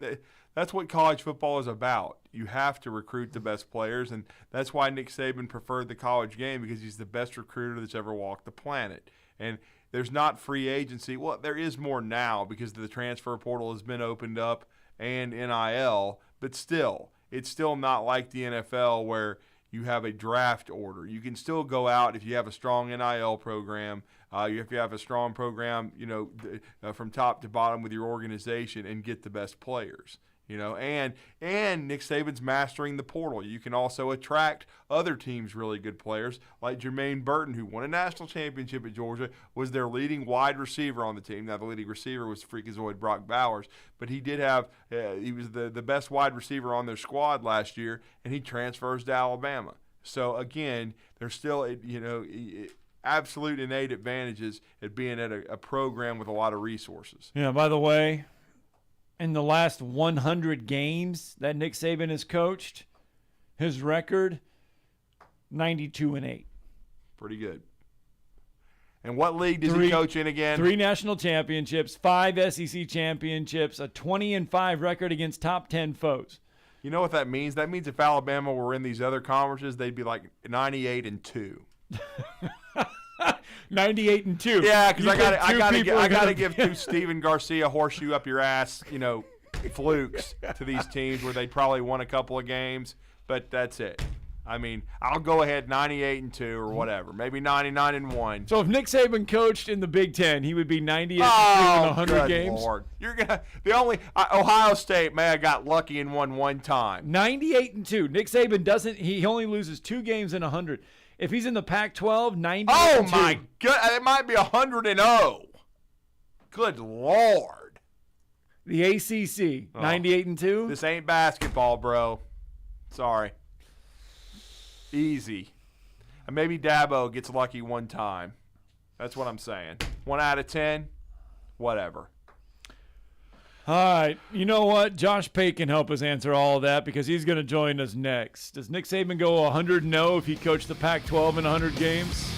That's what college football is about. You have to recruit the best players, and that's why Nick Saban preferred the college game, because he's the best recruiter that's ever walked the planet. And there's not free agency. Well, there is more now because the transfer portal has been opened up and NIL, but still, it's still not like the NFL where you have a draft order. You can still go out if you have a strong NIL program, if you have a strong program, from top to bottom with your organization and get the best players. And Nick Saban's mastering the portal. You can also attract other teams' really good players, like Jermaine Burton, who won a national championship at Georgia, was their leading wide receiver on the team. Now, the leading receiver was Freakazoid Brock Bowers, but he did have he was the best wide receiver on their squad last year, and he transfers to Alabama. So, again, there's still, absolute innate advantages at being at a program with a lot of resources. Yeah, by the way, in the last 100 games that Nick Saban has coached, his record, 92-8. Pretty good. And what league does he coach in again? 3 national championships, 5 SEC championships, a 20-5 record against top 10 foes. You know what that means? That means if Alabama were in these other conferences, they'd be like 98-2. 98-2. Yeah, because I gotta give Steven Garcia horseshoe up your ass, flukes to these teams where they probably won a couple of games, but that's it. I mean, I'll go ahead 98-2 or whatever, maybe 99-1. So if Nick Saban coached in the Big Ten, he would be 98-2 in 100 games. Lord. Ohio State may have got lucky and won one time. 98-2. Nick Saban doesn't. He only loses 2 games in 100. If he's in the Pac-12, 98-2. Oh my God! It might be 100-0. Good Lord. The ACC, 98-2. This ain't basketball, bro. Sorry. Easy. And maybe Dabo gets lucky one time. That's what I'm saying. 1 out of 10, whatever. All right. You know what? Josh Pate can help us answer all of that because he's going to join us next. Does Nick Saban go 100-0 if he coached the Pac-12 in 100 games?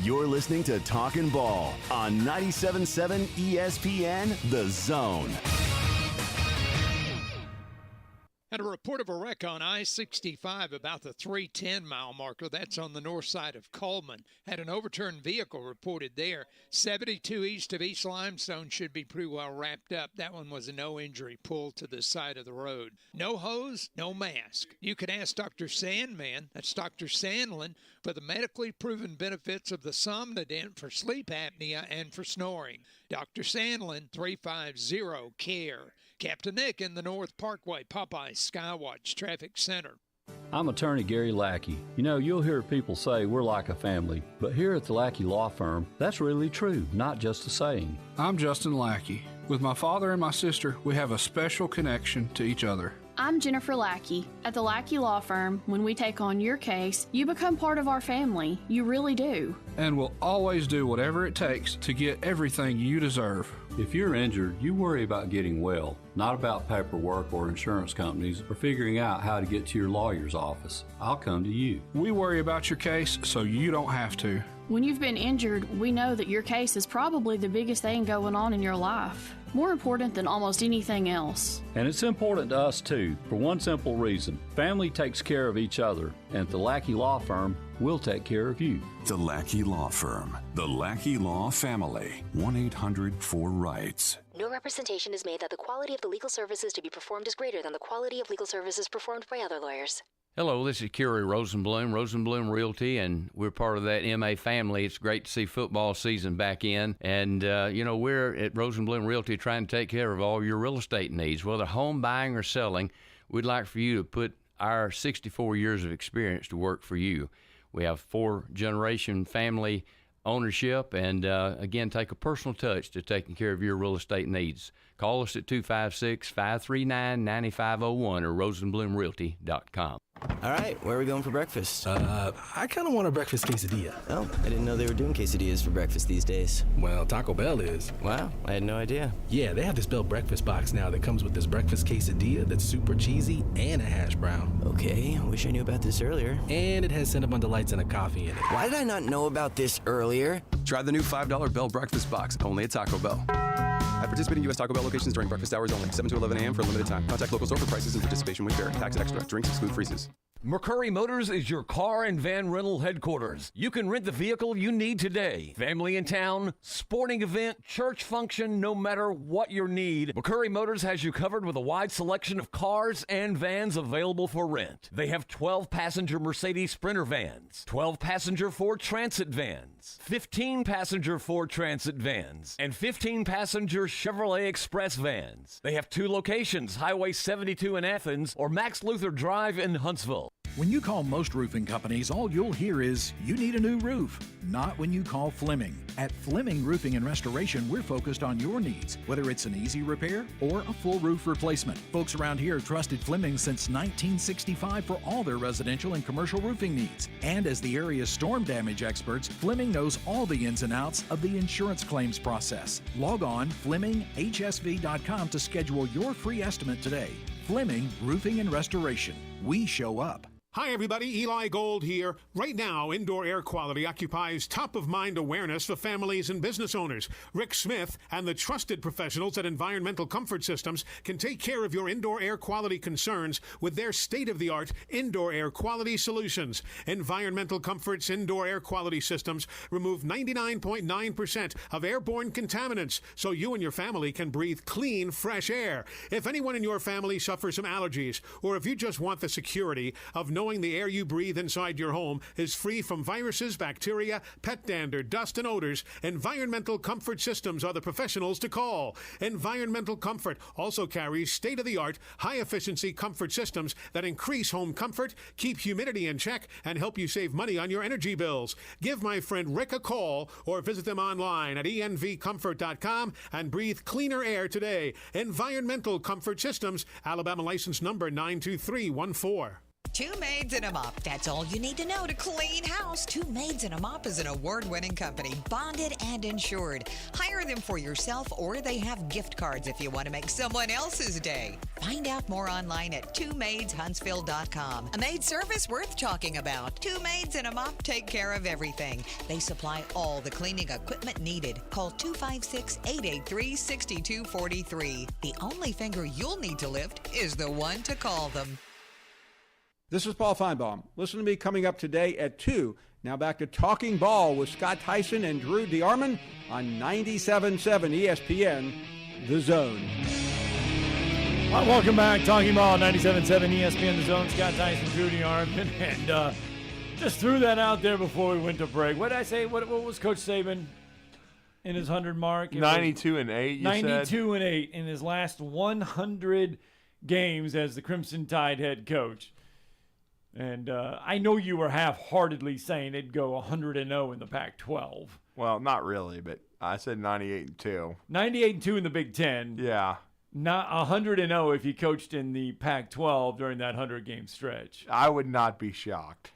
You're listening to Talkin' Ball on 97.7 ESPN, The Zone. Had a report of a wreck on I-65 about the 310-mile marker. That's on the north side of Coleman. Had an overturned vehicle reported there. 72 east of East Limestone should be pretty well wrapped up. That one was a no-injury pull to the side of the road. No hose, no mask. You can ask Dr. Sandman, that's Dr. Sandlin, for the medically proven benefits of the Somnodent for sleep apnea and for snoring. Dr. Sandlin, 350-CARE. Captain Nick in the North Parkway, Popeye Skywatch Traffic Center. I'm attorney Gary Lackey. You'll hear people say we're like a family, but here at the Lackey Law Firm, that's really true, not just a saying. I'm Justin Lackey. With my father and my sister, we have a special connection to each other. I'm Jennifer Lackey. At the Lackey Law Firm, when we take on your case, you become part of our family. You really do. And we'll always do whatever it takes to get everything you deserve. If you're injured, you worry about getting well, not about paperwork or insurance companies or figuring out how to get to your lawyer's office. I'll come to you. We worry about your case so you don't have to. When you've been injured, we know that your case is probably the biggest thing going on in your life, more important than almost anything else. And it's important to us too, for one simple reason. Family takes care of each other, and at the Lackey Law Firm, we'll take care of you. The Lackey Law Firm. The Lackey Law Family. 1-800-4-RIGHTS. No representation is made that the quality of the legal services to be performed is greater than the quality of legal services performed by other lawyers. Hello, this is Kerry Rosenblum Realty, and we're part of that MA family. It's great to see football season back in, and we're at Rosenblum Realty trying to take care of all your real estate needs, whether home buying or selling. We'd like for you to put our 64 years of experience to work for you. We have 4-generation family ownership, and again, take a personal touch to taking care of your real estate needs. Call us at 256-539-9501 or rosenblumrealty.com. All right, where are we going for breakfast? I kind of want a breakfast quesadilla. Oh, I didn't know they were doing quesadillas for breakfast these days. Well, Taco Bell is. Wow, I had no idea. Yeah, they have this Bell breakfast box now that comes with this breakfast quesadilla that's super cheesy and a hash brown. Okay, I wish I knew about this earlier. And it has Cinnabon Delights and a coffee in it. Why did I not know about this earlier? Try the new $5 Bell breakfast box, only at Taco Bell. At participating U.S. Taco Bell locations during breakfast hours only, 7 to 11 a.m. for a limited time. Contact local store for prices and participation may vary. Tax extra. Drinks exclude freezes. McCurry Motors is your car and van rental headquarters. You can rent the vehicle you need today. Family in town, sporting event, church function, no matter what your need, McCurry Motors has you covered with a wide selection of cars and vans available for rent. They have 12-passenger Mercedes Sprinter vans, 12-passenger Ford Transit vans, 15-passenger Ford Transit vans, and 15-passenger Chevrolet Express vans. They have 2 locations, Highway 72 in Athens or Max Luther Drive in Huntsville. When you call most roofing companies, all you'll hear is, you need a new roof. Not when you call Fleming. At Fleming Roofing and Restoration, we're focused on your needs, whether it's an easy repair or a full roof replacement. Folks around here have trusted Fleming since 1965 for all their residential and commercial roofing needs. And as the area's storm damage experts, Fleming knows all the ins and outs of the insurance claims process. Log on FlemingHSV.com to schedule your free estimate today. Fleming Roofing and Restoration. We show up. Hi, everybody. Eli Gold here. Right now, indoor air quality occupies top-of-mind awareness for families and business owners. Rick Smith and the trusted professionals at Environmental Comfort Systems can take care of your indoor air quality concerns with their state-of-the-art indoor air quality solutions. Environmental Comfort's indoor air quality systems remove 99.9% of airborne contaminants so you and your family can breathe clean, fresh air. If anyone in your family suffers from allergies, or if you just want the security of knowing the air you breathe inside your home is free from viruses, bacteria, pet dander, dust, and odors, Environmental Comfort Systems are the professionals to call. Environmental Comfort also carries state-of-the-art, high-efficiency comfort systems that increase home comfort, keep humidity in check, and help you save money on your energy bills. Give my friend Rick a call or visit them online at envcomfort.com and breathe cleaner air today. Environmental Comfort Systems, Alabama license number 92314. Two Maids and a Mop. That's all you need to know to clean house. Two Maids and a Mop is an award-winning company, bonded and insured. Hire them for yourself, or they have gift cards if you want to make someone else's day. Find out more online at twomaidshuntsville.com. A maid service worth talking about. Two Maids and a Mop take care of everything. They supply all the cleaning equipment needed. Call 256-883-6243. The only finger you'll need to lift is the one to call them. This is Paul Feinbaum. Listen to me coming up today at 2. Now back to Talking Ball with Scott Tyson and Drew DeArmond on 97.7 ESPN, The Zone. All right, welcome back. Talking Ball, 97.7 ESPN, The Zone. Scott Tyson, Drew DeArmond. And just threw that out there before we went to break. What did I say? What was Coach Saban in his 100 mark? 92-8, 92-8 in his last 100 games as the Crimson Tide head coach. And I know you were half-heartedly saying it'd go 100-0 in the Pac-12. Well, not really, but I said 98-2. 98-2 in the Big Ten. Yeah. Not 100-0 if he coached in the Pac-12 during that 100-game stretch. I would not be shocked.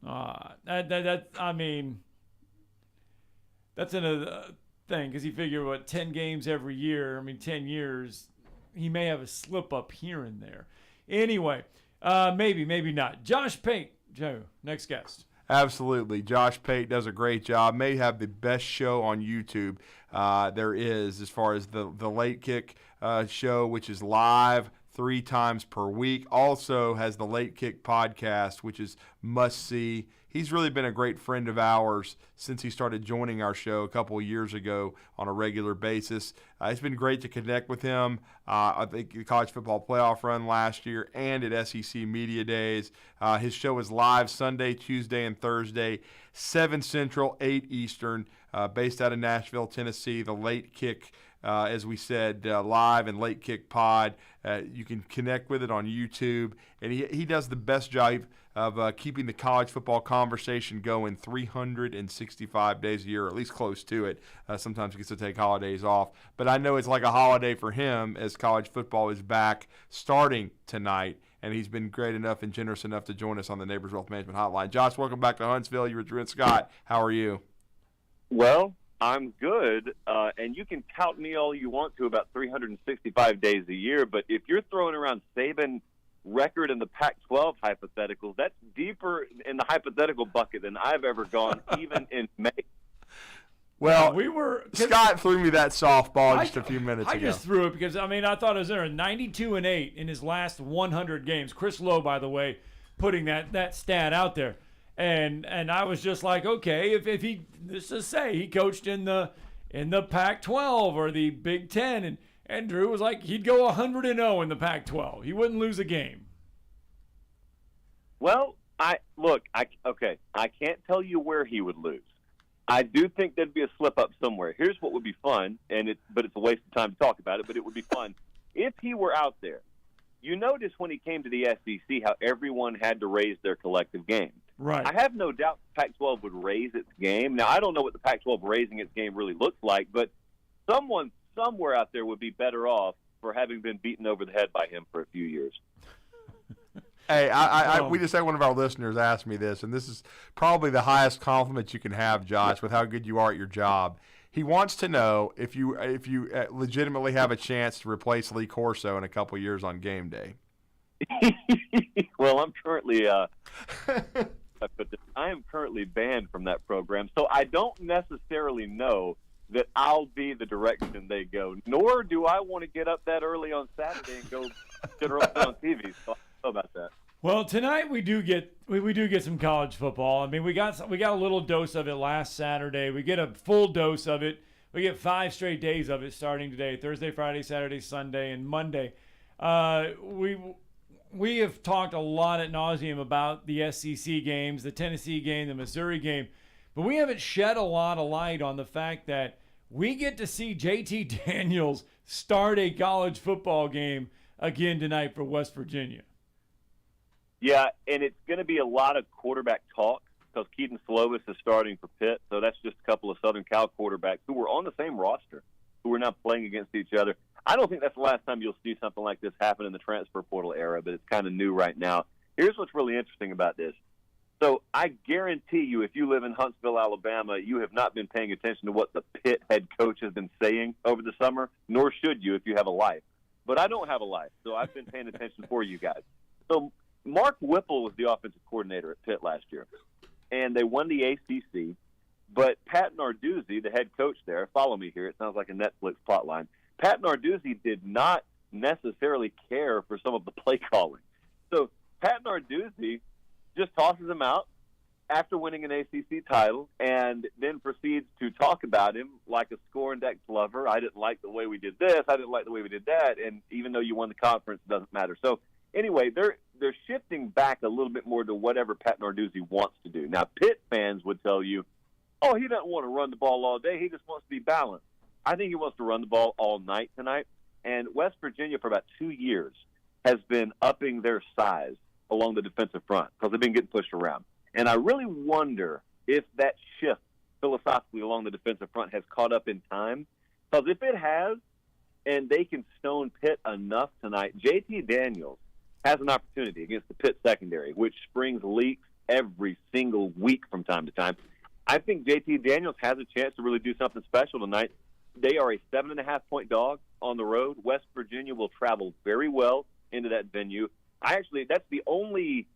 I mean, that's in thing because he figured, 10 games every year. I mean, 10 years, he may have a slip up here and there. Anyway, maybe not. Josh Pate, Joe, next guest. Absolutely. Josh Pate does a great job. May have the best show on YouTube there is as far as the Late Kick show, which is live 3 times per week. Also has the Late Kick podcast, which is must see. He's really been a great friend of ours since he started joining our show a couple of years ago on a regular basis. It's been great to connect with him. I think the college football playoff run last year and at SEC Media Days. His show is live Sunday, Tuesday, and Thursday, 7 Central, 8 Eastern, based out of Nashville, Tennessee. The Late Kick, as we said, live and Late Kick pod. You can connect with it on YouTube. And he does the best job of keeping the college football conversation going 365 days a year, or at least close to it. Sometimes he gets to take holidays off. But I know it's like a holiday for him as college football is back starting tonight. And he's been great enough and generous enough to join us on the Neighbors Wealth Management Hotline. Josh, welcome back to Huntsville. You're with Drew and Scott. How are you? Well, I'm good, and you can tout me all you want to about 365 days a year, but if you're throwing around Saban record in the Pac-12 hypotheticals, that's deeper in the hypothetical bucket than I've ever gone, even in May. Well, Scott threw me that softball just a few minutes ago. I just threw it because, I thought it was there 92-8 in his last 100 games. Chris Lowe, by the way, putting that stat out there. And I was just like, okay, if he, let's just say he coached in the Pac-12 or the Big Ten, and Drew was like, he'd go 100-0 in the Pac-12. He wouldn't lose a game. Well, I can't tell you where he would lose. I do think there'd be a slip-up somewhere. Here's what would be fun, but it's a waste of time to talk about it, but it would be fun. If he were out there, you notice when he came to the SEC how everyone had to raise their collective game. Right. I have no doubt the Pac-12 would raise its game. Now, I don't know what the Pac-12 raising its game really looks like, but someone somewhere out there would be better off for having been beaten over the head by him for a few years. Hey, we just had one of our listeners ask me this, and this is probably the highest compliment you can have, Josh, with how good you are at your job. He wants to know if you legitimately have a chance to replace Lee Corso in a couple years on game day. Well, I'm currently I am currently banned from that program, so I don't necessarily know that I'll be the direction they go. Nor do I want to get up that early on Saturday and go get early on TV. So I don't know about that. Well, tonight we do get some college football. We got a little dose of it last Saturday. We get a full dose of it. We get 5 straight days of it starting today: Thursday, Friday, Saturday, Sunday, and Monday. We have talked a lot ad nauseum about the SEC games, the Tennessee game, the Missouri game, but we haven't shed a lot of light on the fact that we get to see JT Daniels start a college football game again tonight for West Virginia. Yeah, and it's going to be a lot of quarterback talk because Keaton Slovis is starting for Pitt, so that's just a couple of Southern Cal quarterbacks who were on the same roster, who are now playing against each other. I don't think that's the last time you'll see something like this happen in the transfer portal era, but it's kind of new right now. Here's what's really interesting about this. So I guarantee you, if you live in Huntsville, Alabama, you have not been paying attention to what the Pitt head coach has been saying over the summer, nor should you if you have a life. But I don't have a life, so I've been paying attention for you guys. So Mark Whipple was the offensive coordinator at Pitt last year, and they won the ACC. But Pat Narduzzi, the head coach there, follow me here, it sounds like a Netflix plotline, Pat Narduzzi did not necessarily care for some of the play calling. So Pat Narduzzi just tosses him out after winning an ACC title and then proceeds to talk about him like a scorned ex-lover. I didn't like the way we did this. I didn't like the way we did that. And even though you won the conference, it doesn't matter. So anyway, they're shifting back a little bit more to whatever Pat Narduzzi wants to do. Now, Pitt fans would tell you, oh, he doesn't want to run the ball all day. He just wants to be balanced. I think he wants to run the ball all night tonight. And West Virginia, for about 2 years, has been upping their size along the defensive front because they've been getting pushed around. And I really wonder if that shift philosophically along the defensive front has caught up in time. Because if it has, and they can stone Pitt enough tonight, JT Daniels has an opportunity against the Pitt secondary, which springs leaks every single week from time to time. I think JT Daniels has a chance to really do something special tonight. They are a 7.5-point dog on the road. West Virginia will travel very well into that venue. That's the only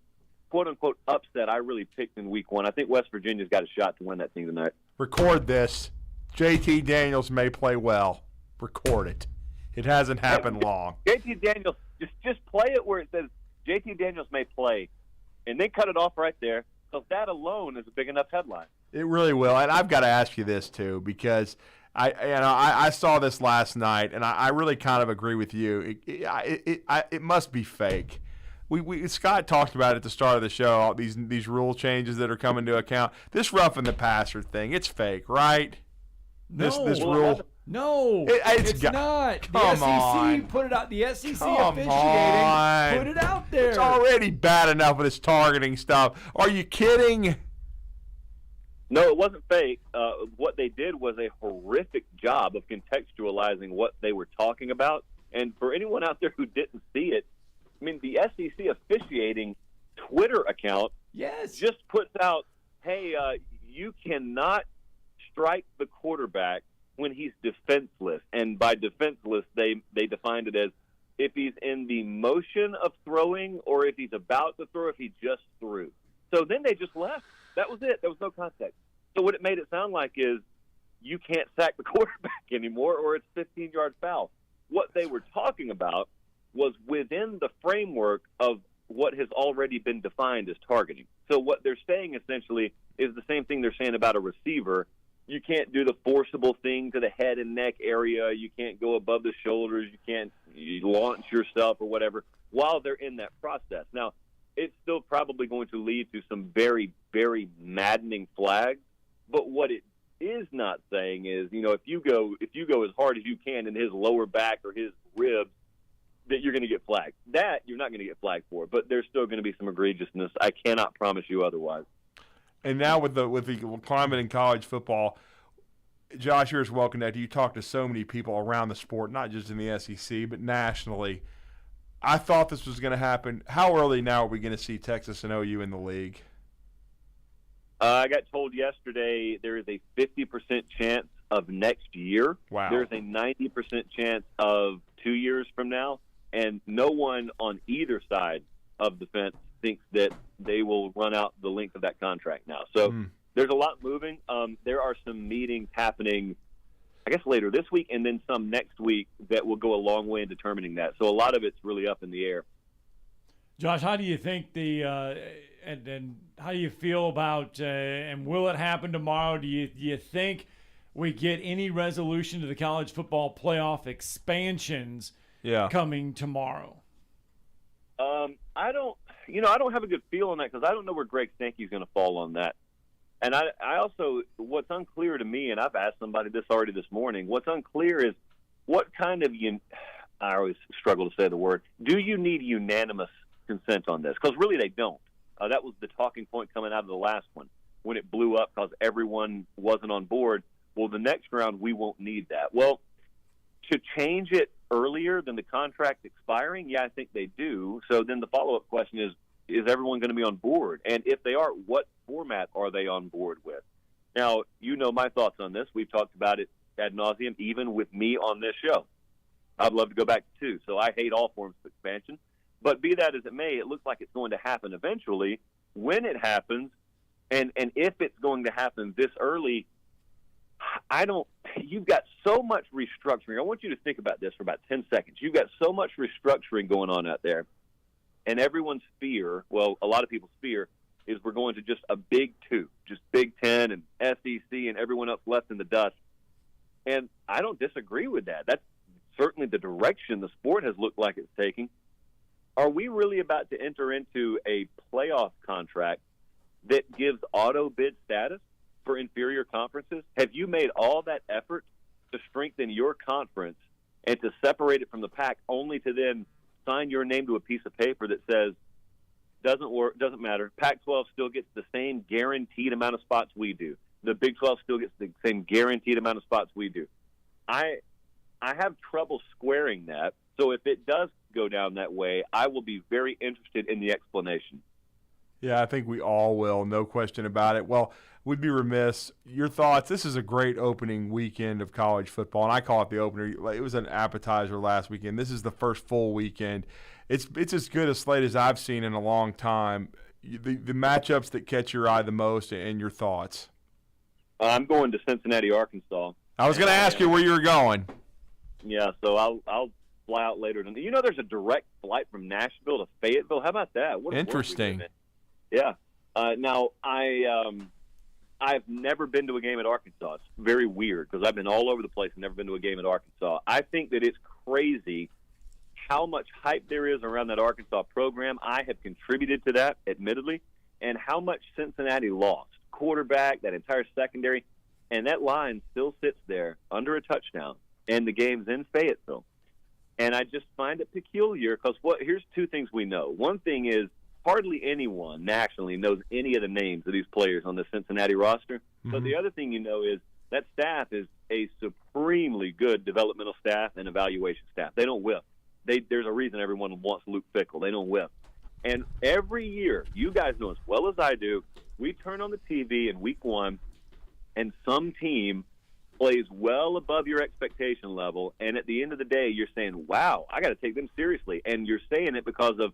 quote-unquote upset I really picked in week one. I think West Virginia's got a shot to win that thing tonight. Record this. JT Daniels may play well. Record it. It hasn't happened long. JT Daniels, just play it where it says JT Daniels may play, and then cut it off right there, because that alone is a big enough headline. It really will. And I've got to ask you this, too, because I saw this last night, and I really kind of agree with you. It must be fake. Scott talked about it at the start of the show, all these rule changes that are coming to account. This roughing the passer thing, it's fake, right? No. This rule. No, it's not. Come the SEC on. put it out. The SEC Come officiating on. put it out there. It's already bad enough with this targeting stuff. Are you kidding? No, it wasn't fake. What they did was a horrific job of contextualizing what they were talking about. And for anyone out there who didn't see it, I mean, the SEC officiating Twitter account just puts out, hey, you cannot strike the quarterback when he's defenseless. And by defenseless, they defined it as if he's in the motion of throwing or if he's about to throw, if he just threw. So then they just left. That was it. There was no context. So what it made it sound like is you can't sack the quarterback anymore or it's 15-yard foul. What they were talking about was within the framework of what has already been defined as targeting. So what they're saying essentially is the same thing they're saying about a receiver. You can't do the forcible thing to the head and neck area. You can't go above the shoulders. You launch yourself or whatever while they're in that process. Now, it's still probably going to lead to some very, very maddening flags. But what it is not saying is, if you go as hard as you can in his lower back or his ribs, that you're going to get flagged. That you're not going to get flagged for. But there's still going to be some egregiousness. I cannot promise you otherwise. And now with the climate in college football, Josh, you're as well connected. You talk to so many people around the sport, not just in the SEC, but nationally. I thought this was going to happen. How early now are we going to see Texas and OU in the league? I got told yesterday there is a 50% chance of next year. Wow. There's a 90% chance of 2 years from now. And no one on either side of the fence thinks that they will run out the length of that contract now. So there's a lot moving. There are some meetings happening, I guess, later this week and then some next week that will go a long way in determining that. So a lot of it's really up in the air. Josh, how do you think and how do you feel about and will it happen tomorrow? Do you think we get any resolution to the college football playoff expansions coming tomorrow? I don't have a good feel on that because I don't know where Greg Sankey's going to fall on that. And I also, what's unclear to me, and I've asked somebody this already this morning, what's unclear is what kind of, I always struggle to say the word, do you need unanimous consent on this? Because really they don't. That was the talking point coming out of the last one when it blew up because everyone wasn't on board. Well, the next round, we won't need that. Well, to change it earlier than the contract expiring, yeah, I think they do. So then the follow-up question is everyone going to be on board? And if they are, what format are they on board with? Now, you know my thoughts on this. We've talked about it ad nauseum, even with me on this show. I'd love to go back to 2. So I hate all forms of expansion. But be that as it may, it looks like it's going to happen eventually. When it happens, and if it's going to happen this early, you've got so much restructuring. I want you to think about this for about 10 seconds. You've got so much restructuring going on out there. And everyone's fear, well, a lot of people's fear, is we're going to just a big 2, just Big Ten and SEC and everyone else left in the dust. And I don't disagree with that. That's certainly the direction the sport has looked like it's taking. Are we really about to enter into a playoff contract that gives auto bid status for inferior conferences? Have you made all that effort to strengthen your conference and to separate it from the pack only to then sign your name to a piece of paper that says, doesn't matter, Pac-12 still gets the same guaranteed amount of spots we do. The Big 12 still gets the same guaranteed amount of spots we do. I have trouble squaring that. So if it does go down that way, I will be very interested in the explanation. Yeah, I think we all will, no question about it. Well, we'd be remiss. Your thoughts? This is a great opening weekend of college football, and I call it the opener. It was an appetizer last weekend. This is the first full weekend. It's as good a slate as I've seen in a long time. The matchups that catch your eye the most, and your thoughts. I'm going to Cincinnati, Arkansas. I was going to ask you where you were going. Yeah, so I'll fly out later. There's a direct flight from Nashville to Fayetteville. How about that? What Interesting. Yeah. Now, I've never been to a game at Arkansas. It's very weird because I've been all over the place and never been to a game at Arkansas. I think that it's crazy how much hype there is around that Arkansas program. I have contributed to that, admittedly, and how much Cincinnati lost. Quarterback, that entire secondary, and that line still sits there under a touchdown, and the game's in Fayetteville. And I just find it peculiar because here's two things we know. One thing is hardly anyone nationally knows any of the names of these players on the Cincinnati roster. Mm-hmm. So the other thing you know is that staff is a supremely good developmental staff and evaluation staff. They don't whiff. There's a reason everyone wants Luke Fickell. They don't whiff. And every year, you guys know as well as I do, we turn on the TV in week one, and some team plays well above your expectation level, and at the end of the day, you're saying, wow, I got to take them seriously. And you're saying it because of,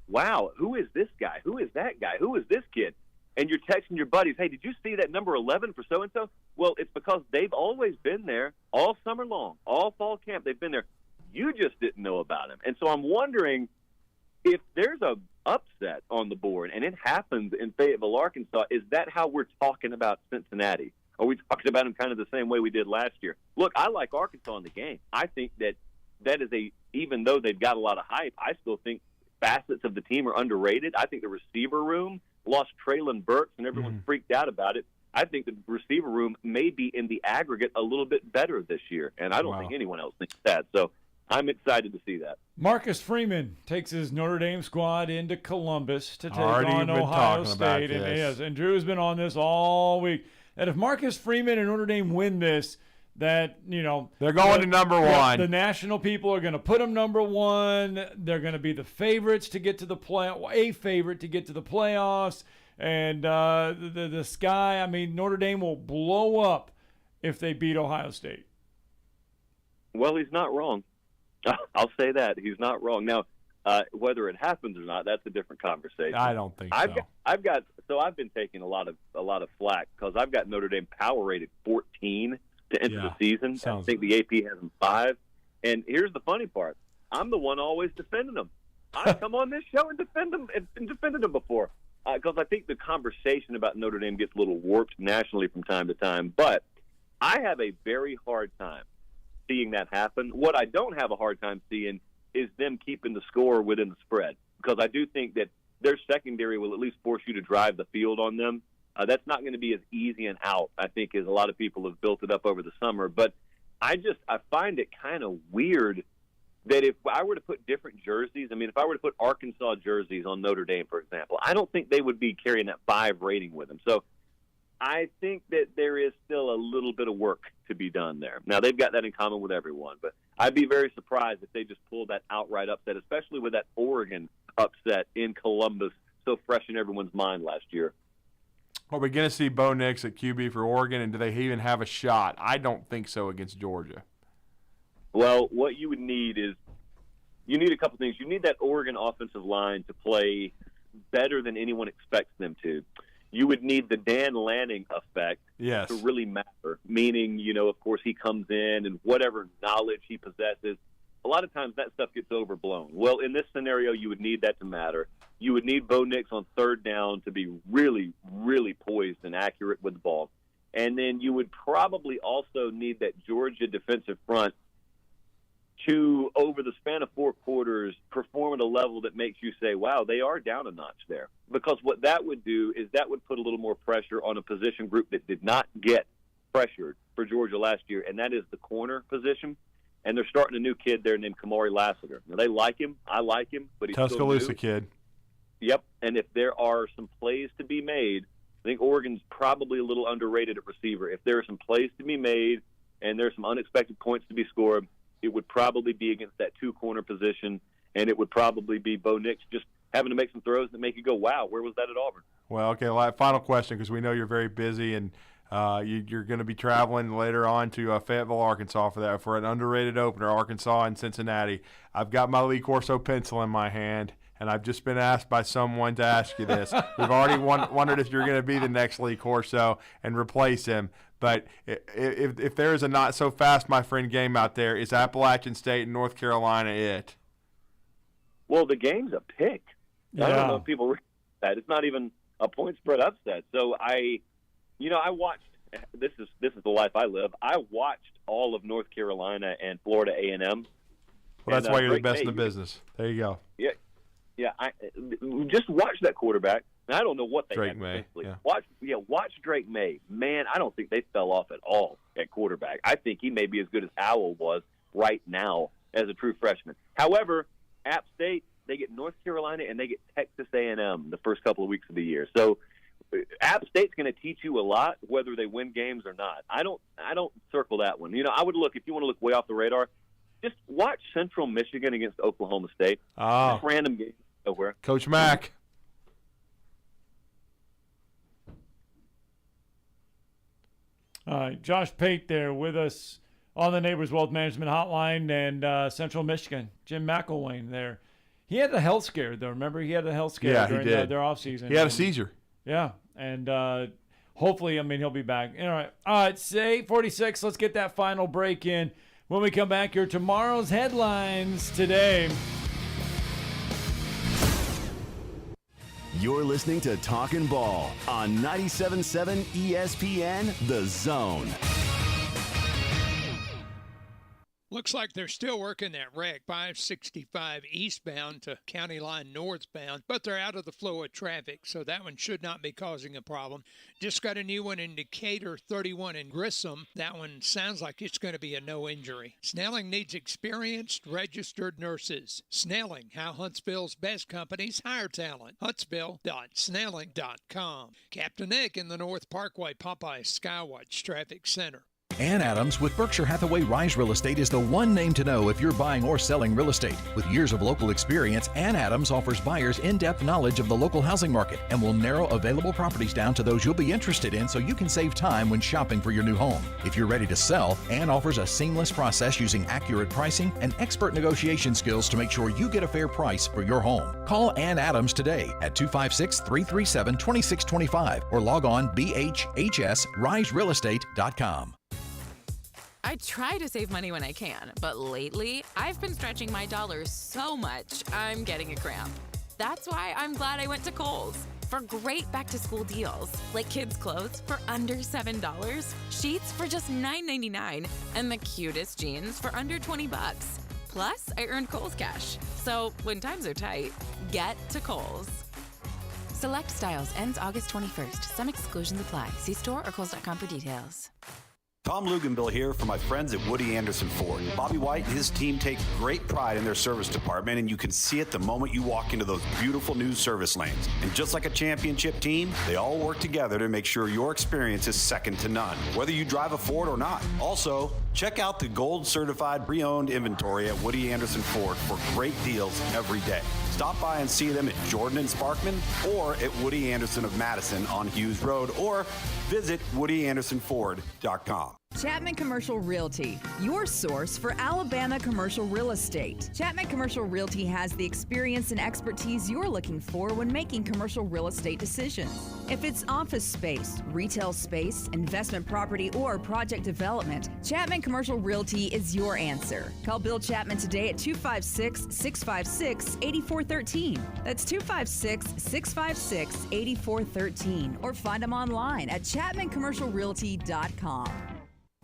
wow, who is this guy? Who is that guy? Who is this kid? And you're texting your buddies, hey, did you see that number 11 for so-and-so? Well, it's because they've always been there all summer long, all fall camp. They've been there. You just didn't know about him. And so I'm wondering if there's a upset on the board, and it happens in Fayetteville, Arkansas, is that how we're talking about Cincinnati? Are we talking about them kind of the same way we did last year? Look, I like Arkansas in the game. I think that is even though they've got a lot of hype, I still think facets of the team are underrated. I think the receiver room lost Traylon Burks, and everyone's freaked out about it. I think the receiver room may be in the aggregate a little bit better this year, and I don't think anyone else thinks that. So I'm excited to see that. Marcus Freeman takes his Notre Dame squad into Columbus to take on Ohio State. And Drew has been on this all week. And if Marcus Freeman and Notre Dame win this, that, they're going to number one. The national people are going to put them number one. They're going to be the favorites to get to the a favorite to get to the playoffs. And the sky, Notre Dame will blow up if they beat Ohio State. Well, he's not wrong. I'll say that. He's not wrong. Now, whether it happens or not, that's a different conversation. I don't think so. I've been taking a lot of flack because I've got Notre Dame power rated 14 to enter the season. I think the AP has them 5. And here's the funny part. I'm the one always defending them. I come on this show and defend them and defended them before because I think the conversation about Notre Dame gets a little warped nationally from time to time. But I have a very hard time seeing that happen. What I don't have a hard time seeing is them keeping the score within the spread, because I do think that their secondary will at least force you to drive the field on them. That's not going to be as easy an out, I think, as a lot of people have built it up over the summer. But I find it kind of weird that if I were to put different jerseys, if I were to put Arkansas jerseys on Notre Dame, for example, I don't think they would be carrying that 5 rating with them. So I think that there is still a little bit of work to be done there. Now, they've got that in common with everyone, but I'd be very surprised if they just pulled that outright upset, especially with that Oregon upset in Columbus so fresh in everyone's mind last year. Are we going to see Bo Nix at QB for Oregon, and do they even have a shot? I don't think so against Georgia. Well, what you would need is you need a couple things. You need that Oregon offensive line to play better than anyone expects them to. You would need the Dan Lanning effect to really matter, meaning, of course, he comes in and whatever knowledge he possesses, a lot of times that stuff gets overblown. Well, in this scenario, you would need that to matter. You would need Bo Nix on third down to be really, really poised and accurate with the ball. And then you would probably also need that Georgia defensive front to, over the span of 4 quarters, perform at a level that makes you say, wow, they are down a notch there. Because what that would do is that would put a little more pressure on a position group that did not get pressured for Georgia last year, and that is the corner position. And they're starting a new kid there named Kamari Lassiter. Now, they like him. I like him, but he's Tuscaloosa still new. kid. Yep, and if there are some plays to be made, I think Oregon's probably a little underrated at receiver. If there are some plays to be made and there's some unexpected points to be scored, it would probably be against that 2 corner position, and it would probably be Bo Nix just having to make some throws that make you go, wow, where was that at Auburn? Well, okay, final question, because we know you're very busy, and you're going to be traveling later on to Fayetteville, Arkansas for an underrated opener, Arkansas and Cincinnati. I've got my Lee Corso pencil in my hand, and I've just been asked by someone to ask you this. We've already wondered if you're going to be the next Lee Corso and replace him. But if there is a not so fast, my friend, game out there, is Appalachian State and North Carolina it? Well, the game's a pick. Yeah. I don't know if people realize that. It's not even a point spread upset. So I watched. This is the life I live. I watched all of North Carolina and Florida A&M. Well, that's why you're the best in the business. There you go. Yeah. I just watch that quarterback. And I don't know what they Drake had May. Yeah. Watch Drake May. Man, I don't think they fell off at all at quarterback. I think he may be as good as Howell was right now as a true freshman. However, App State, they get North Carolina and they get Texas A&M the first couple of weeks of the year. So App State's going to teach you a lot, whether they win games or not. I don't circle that one. I would look, if you want to look way off the radar, just watch Central Michigan against Oklahoma State. Just random games nowhere. Coach Mack. All right, Josh Pate there with us on the Neighbors Wealth Management Hotline, and Central Michigan, Jim McElwain there. He had a health scare, though. Remember, he had a health scare during their offseason. He had a seizure. Yeah, and hopefully, he'll be back. All right, it's 8:46. Let's get that final break in. When we come back here, tomorrow's headlines today. You're listening to Talkin' Ball on 97.7 ESPN, The Zone. Looks like they're still working that wreck, 565 eastbound to County Line northbound, but they're out of the flow of traffic, so that one should not be causing a problem. Just got a new one in Decatur, 31 in Grissom. That one sounds like it's going to be a no injury. Snelling needs experienced, registered nurses. Snelling, how Huntsville's best companies hire talent. Huntsville.snelling.com. Captain Nick in the North Parkway Popeye Skywatch Traffic Center. Ann Adams with Berkshire Hathaway Rise Real Estate is the one name to know if you're buying or selling real estate. With years of local experience, Ann Adams offers buyers in-depth knowledge of the local housing market and will narrow available properties down to those you'll be interested in so you can save time when shopping for your new home. If you're ready to sell, Ann offers a seamless process using accurate pricing and expert negotiation skills to make sure you get a fair price for your home. Call Ann Adams today at 256-337-2625 or log on bhhsriserealestate.com. I try to save money when I can, but lately, I've been stretching my dollars so much, I'm getting a cramp. That's why I'm glad I went to Kohl's for great back-to-school deals, like kids' clothes for under $7, sheets for just $9.99, and the cutest jeans for under $20. Plus, I earned Kohl's Cash. So when times are tight, get to Kohl's. Select styles ends August 21st. Some exclusions apply. See store or Kohl's.com for details. Tom Luganville here for my friends at Woody Anderson Ford. Bobby White and his team take great pride in their service department, and you can see it the moment you walk into those beautiful new service lanes. And just like a championship team, they all work together to make sure your experience is second to none, whether you drive a Ford or not. Also, check out the gold certified pre-owned inventory at Woody Anderson Ford for great deals every day. Stop by and see them at Jordan and Sparkman or at Woody Anderson of Madison on Hughes Road, or visit WoodyAndersonFord.com. Chapman Commercial Realty, your source for Alabama commercial real estate. Chapman Commercial Realty has the experience and expertise you're looking for when making commercial real estate decisions. If it's office space, retail space, investment property, or project development, Chapman Commercial Realty is your answer. Call Bill Chapman today at 256-656-8413. That's 256-656-8413. Or find them online at ChapmanCommercialRealty.com.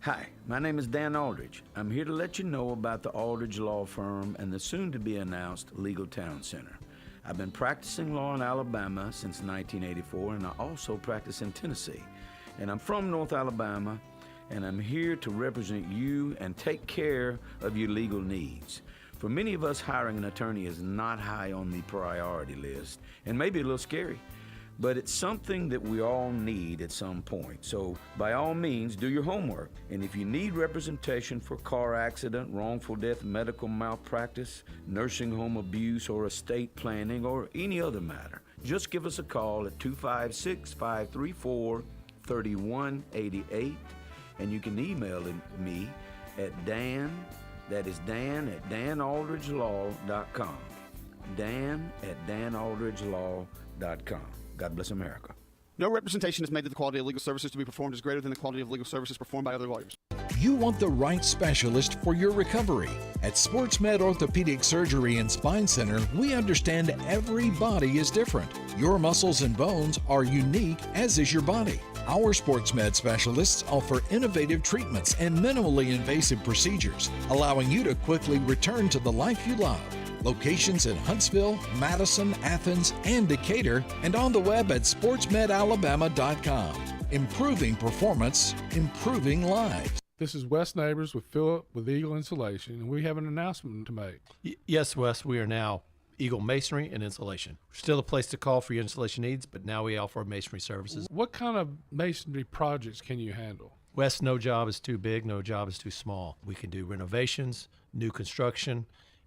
Hi, my name is Dan Aldridge. I'm here to let you know about the Aldridge Law Firm and the soon-to-be-announced Legal Town Center. I've been practicing law in Alabama since 1984, and I also practice in Tennessee. And I'm from North Alabama, and I'm here to represent you and take care of your legal needs. For many of us, hiring an attorney is not high on the priority list, and maybe a little scary. but it's something that we all need at some point. So by all means, do your homework. And if you need representation for car accident, wrongful death, medical malpractice, nursing home abuse, or estate planning, or any other matter, just give us a call at 256-534-3188, and you can email me at Dan, that is Dan at danaldridgelaw.com. Dan at danaldridgelaw.com. God bless America. No representation is made that the quality of legal services to be performed is greater than the quality of legal services performed by other lawyers. You want the right specialist for your recovery. At SportsMed Orthopedic Surgery and Spine Center, we understand every body is different. Your muscles and bones are unique, as is your body. Our SportsMed specialists offer innovative treatments and minimally invasive procedures, allowing you to quickly return to the life you love. Locations in Huntsville, Madison, Athens, and Decatur, and on the web at sportsmedalabama.com. Improving performance, improving lives. This is Wes Neighbors with Philip with Eagle Insulation, and we have an announcement to make. Yes, Wes, we are now Eagle Masonry and Insulation. We're still a place to call for your installation needs, but now we offer masonry services. What kind of masonry projects can you handle? Wes, no job is too big, no job is too small. We can do renovations, new construction,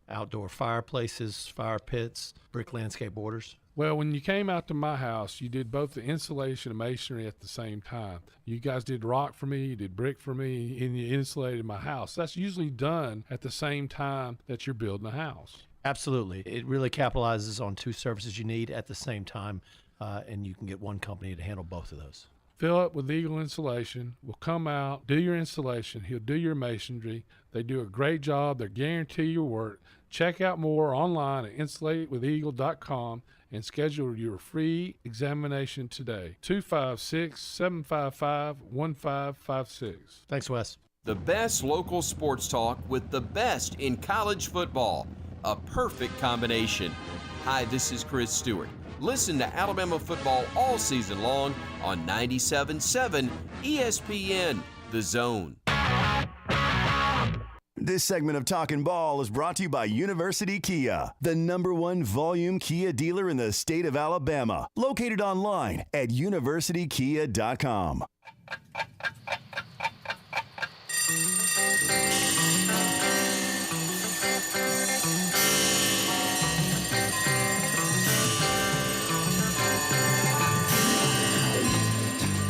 outdoor fireplaces, fire pits, brick landscape borders. Well, when you came out to my house, you did both the insulation and masonry at the same time. You guys did rock for me, you did brick for me, and you insulated my house. That's usually done at the same time that you're building a house. Absolutely. It really capitalizes on two services you need at the same time, and you can get one company to handle both of those. Philip with Eagle Insulation will come out, do your installation. He'll do your masonry. They do a great job. They guarantee your work. Check out more online at insulatedwitheagle.com and schedule your free examination today. 256-755-1556. Thanks, Wes. The best local sports talk with the best in college football. A perfect combination. Hi, this is Chris Stewart. Listen to Alabama football all season long on 97.7 ESPN, The Zone. This segment of Talkin' Ball is brought to you by University Kia, the #1 volume Kia dealer in the state of Alabama. Located online at universitykia.com.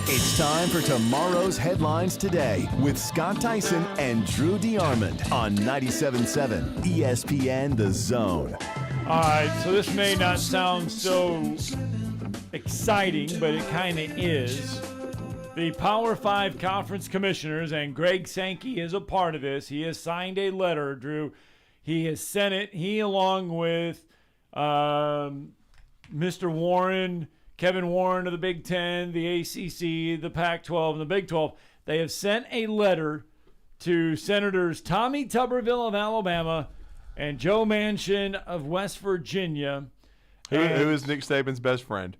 It's time for tomorrow's headlines today with Scott Tyson and Drew DeArmond on 97.7 ESPN The Zone. All right, so this may not sound so exciting, but it kind of is. The Power 5 Conference Commissioners, and Greg Sankey is a part of this. He has signed a letter, Drew. He has sent it. He, along with Mr. Warren, Kevin Warren of the Big Ten, the ACC, the Pac-12, and the Big 12, they have sent a letter to Senators Tommy Tuberville of Alabama and Joe Manchin of West Virginia. Who is Nick Saban's best friend.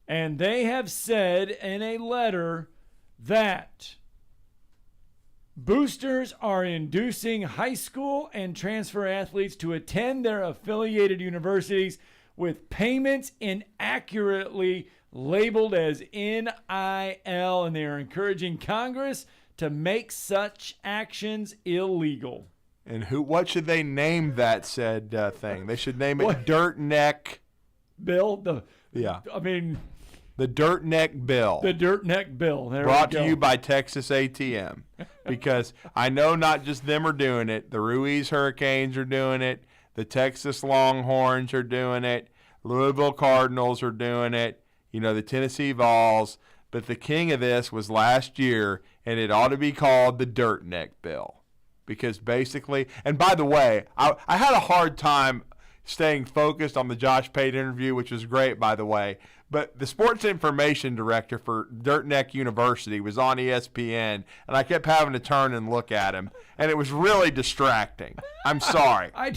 And they have said in a letter that boosters are inducing high school and transfer athletes to attend their affiliated universities with payments inaccurately labeled as NIL, and they are encouraging Congress to make such actions illegal. And what should they name that said thing? They should name it Dirt Neck Bill. The Dirt Neck Bill. The Dirt Neck Bill. There Brought we go. to you by Texas ATM. Because I know not just them are doing it. The Ruiz Hurricanes are doing it. The Texas Longhorns are doing it. Louisville Cardinals are doing it. You know, the Tennessee Vols. But the king of this was last year, and it ought to be called the Dirt Neck Bill. Because basically, and by the way, I had a hard time staying focused on the Josh Pate interview, which was great, by the way. But the sports information director for Dirt Neck University was on ESPN, and I kept having to turn and look at him, and it was really distracting. I'm sorry. I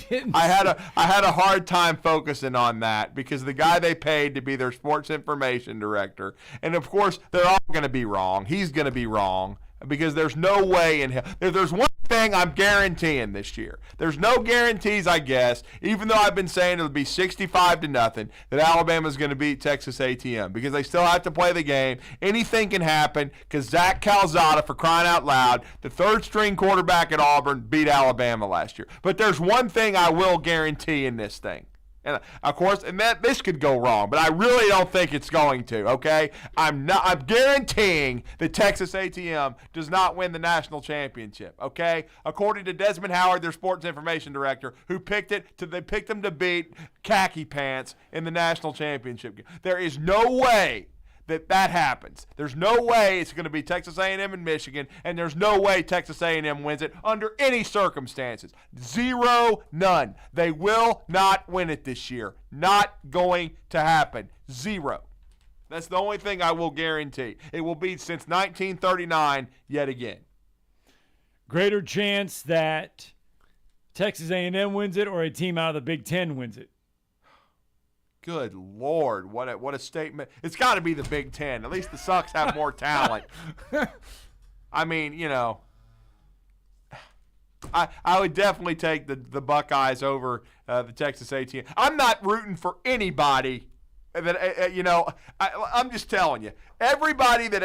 had a hard time focusing on that because the guy they paid to be their sports information director, and of course they're all going to be wrong. He's going to be wrong because there's no way in hell. If there's one thing I'm guaranteeing this year. There's no guarantees, I guess, even though I've been saying it'll be 65-0 that Alabama's going to beat Texas A&M because they still have to play the game. Anything can happen because Zach Calzada, for crying out loud, the third-string quarterback at Auburn, beat Alabama last year. But there's one thing I will guarantee in this thing. And of course, this could go wrong, but I really don't think it's going to. Okay, I'm guaranteeing that Texas A&M does not win the national championship. Okay, according to Desmond Howard, their sports information director, who picked them to beat Khaki Pants in the national championship game. There is no way that happens. There's no way it's going to be Texas A&M and Michigan, and there's no way Texas A&M wins it under any circumstances. Zero, none. They will not win it this year. Not going to happen. Zero. That's the only thing I will guarantee. It will be since 1939 yet again. Greater chance that Texas A&M wins it or a team out of the Big Ten wins it? Good Lord, what a statement. It's got to be the Big Ten. At least the Sox have more talent. I mean, you know, I would definitely take the Buckeyes over the Texas A&M. I'm not rooting for anybody that, I'm just telling you. Everybody that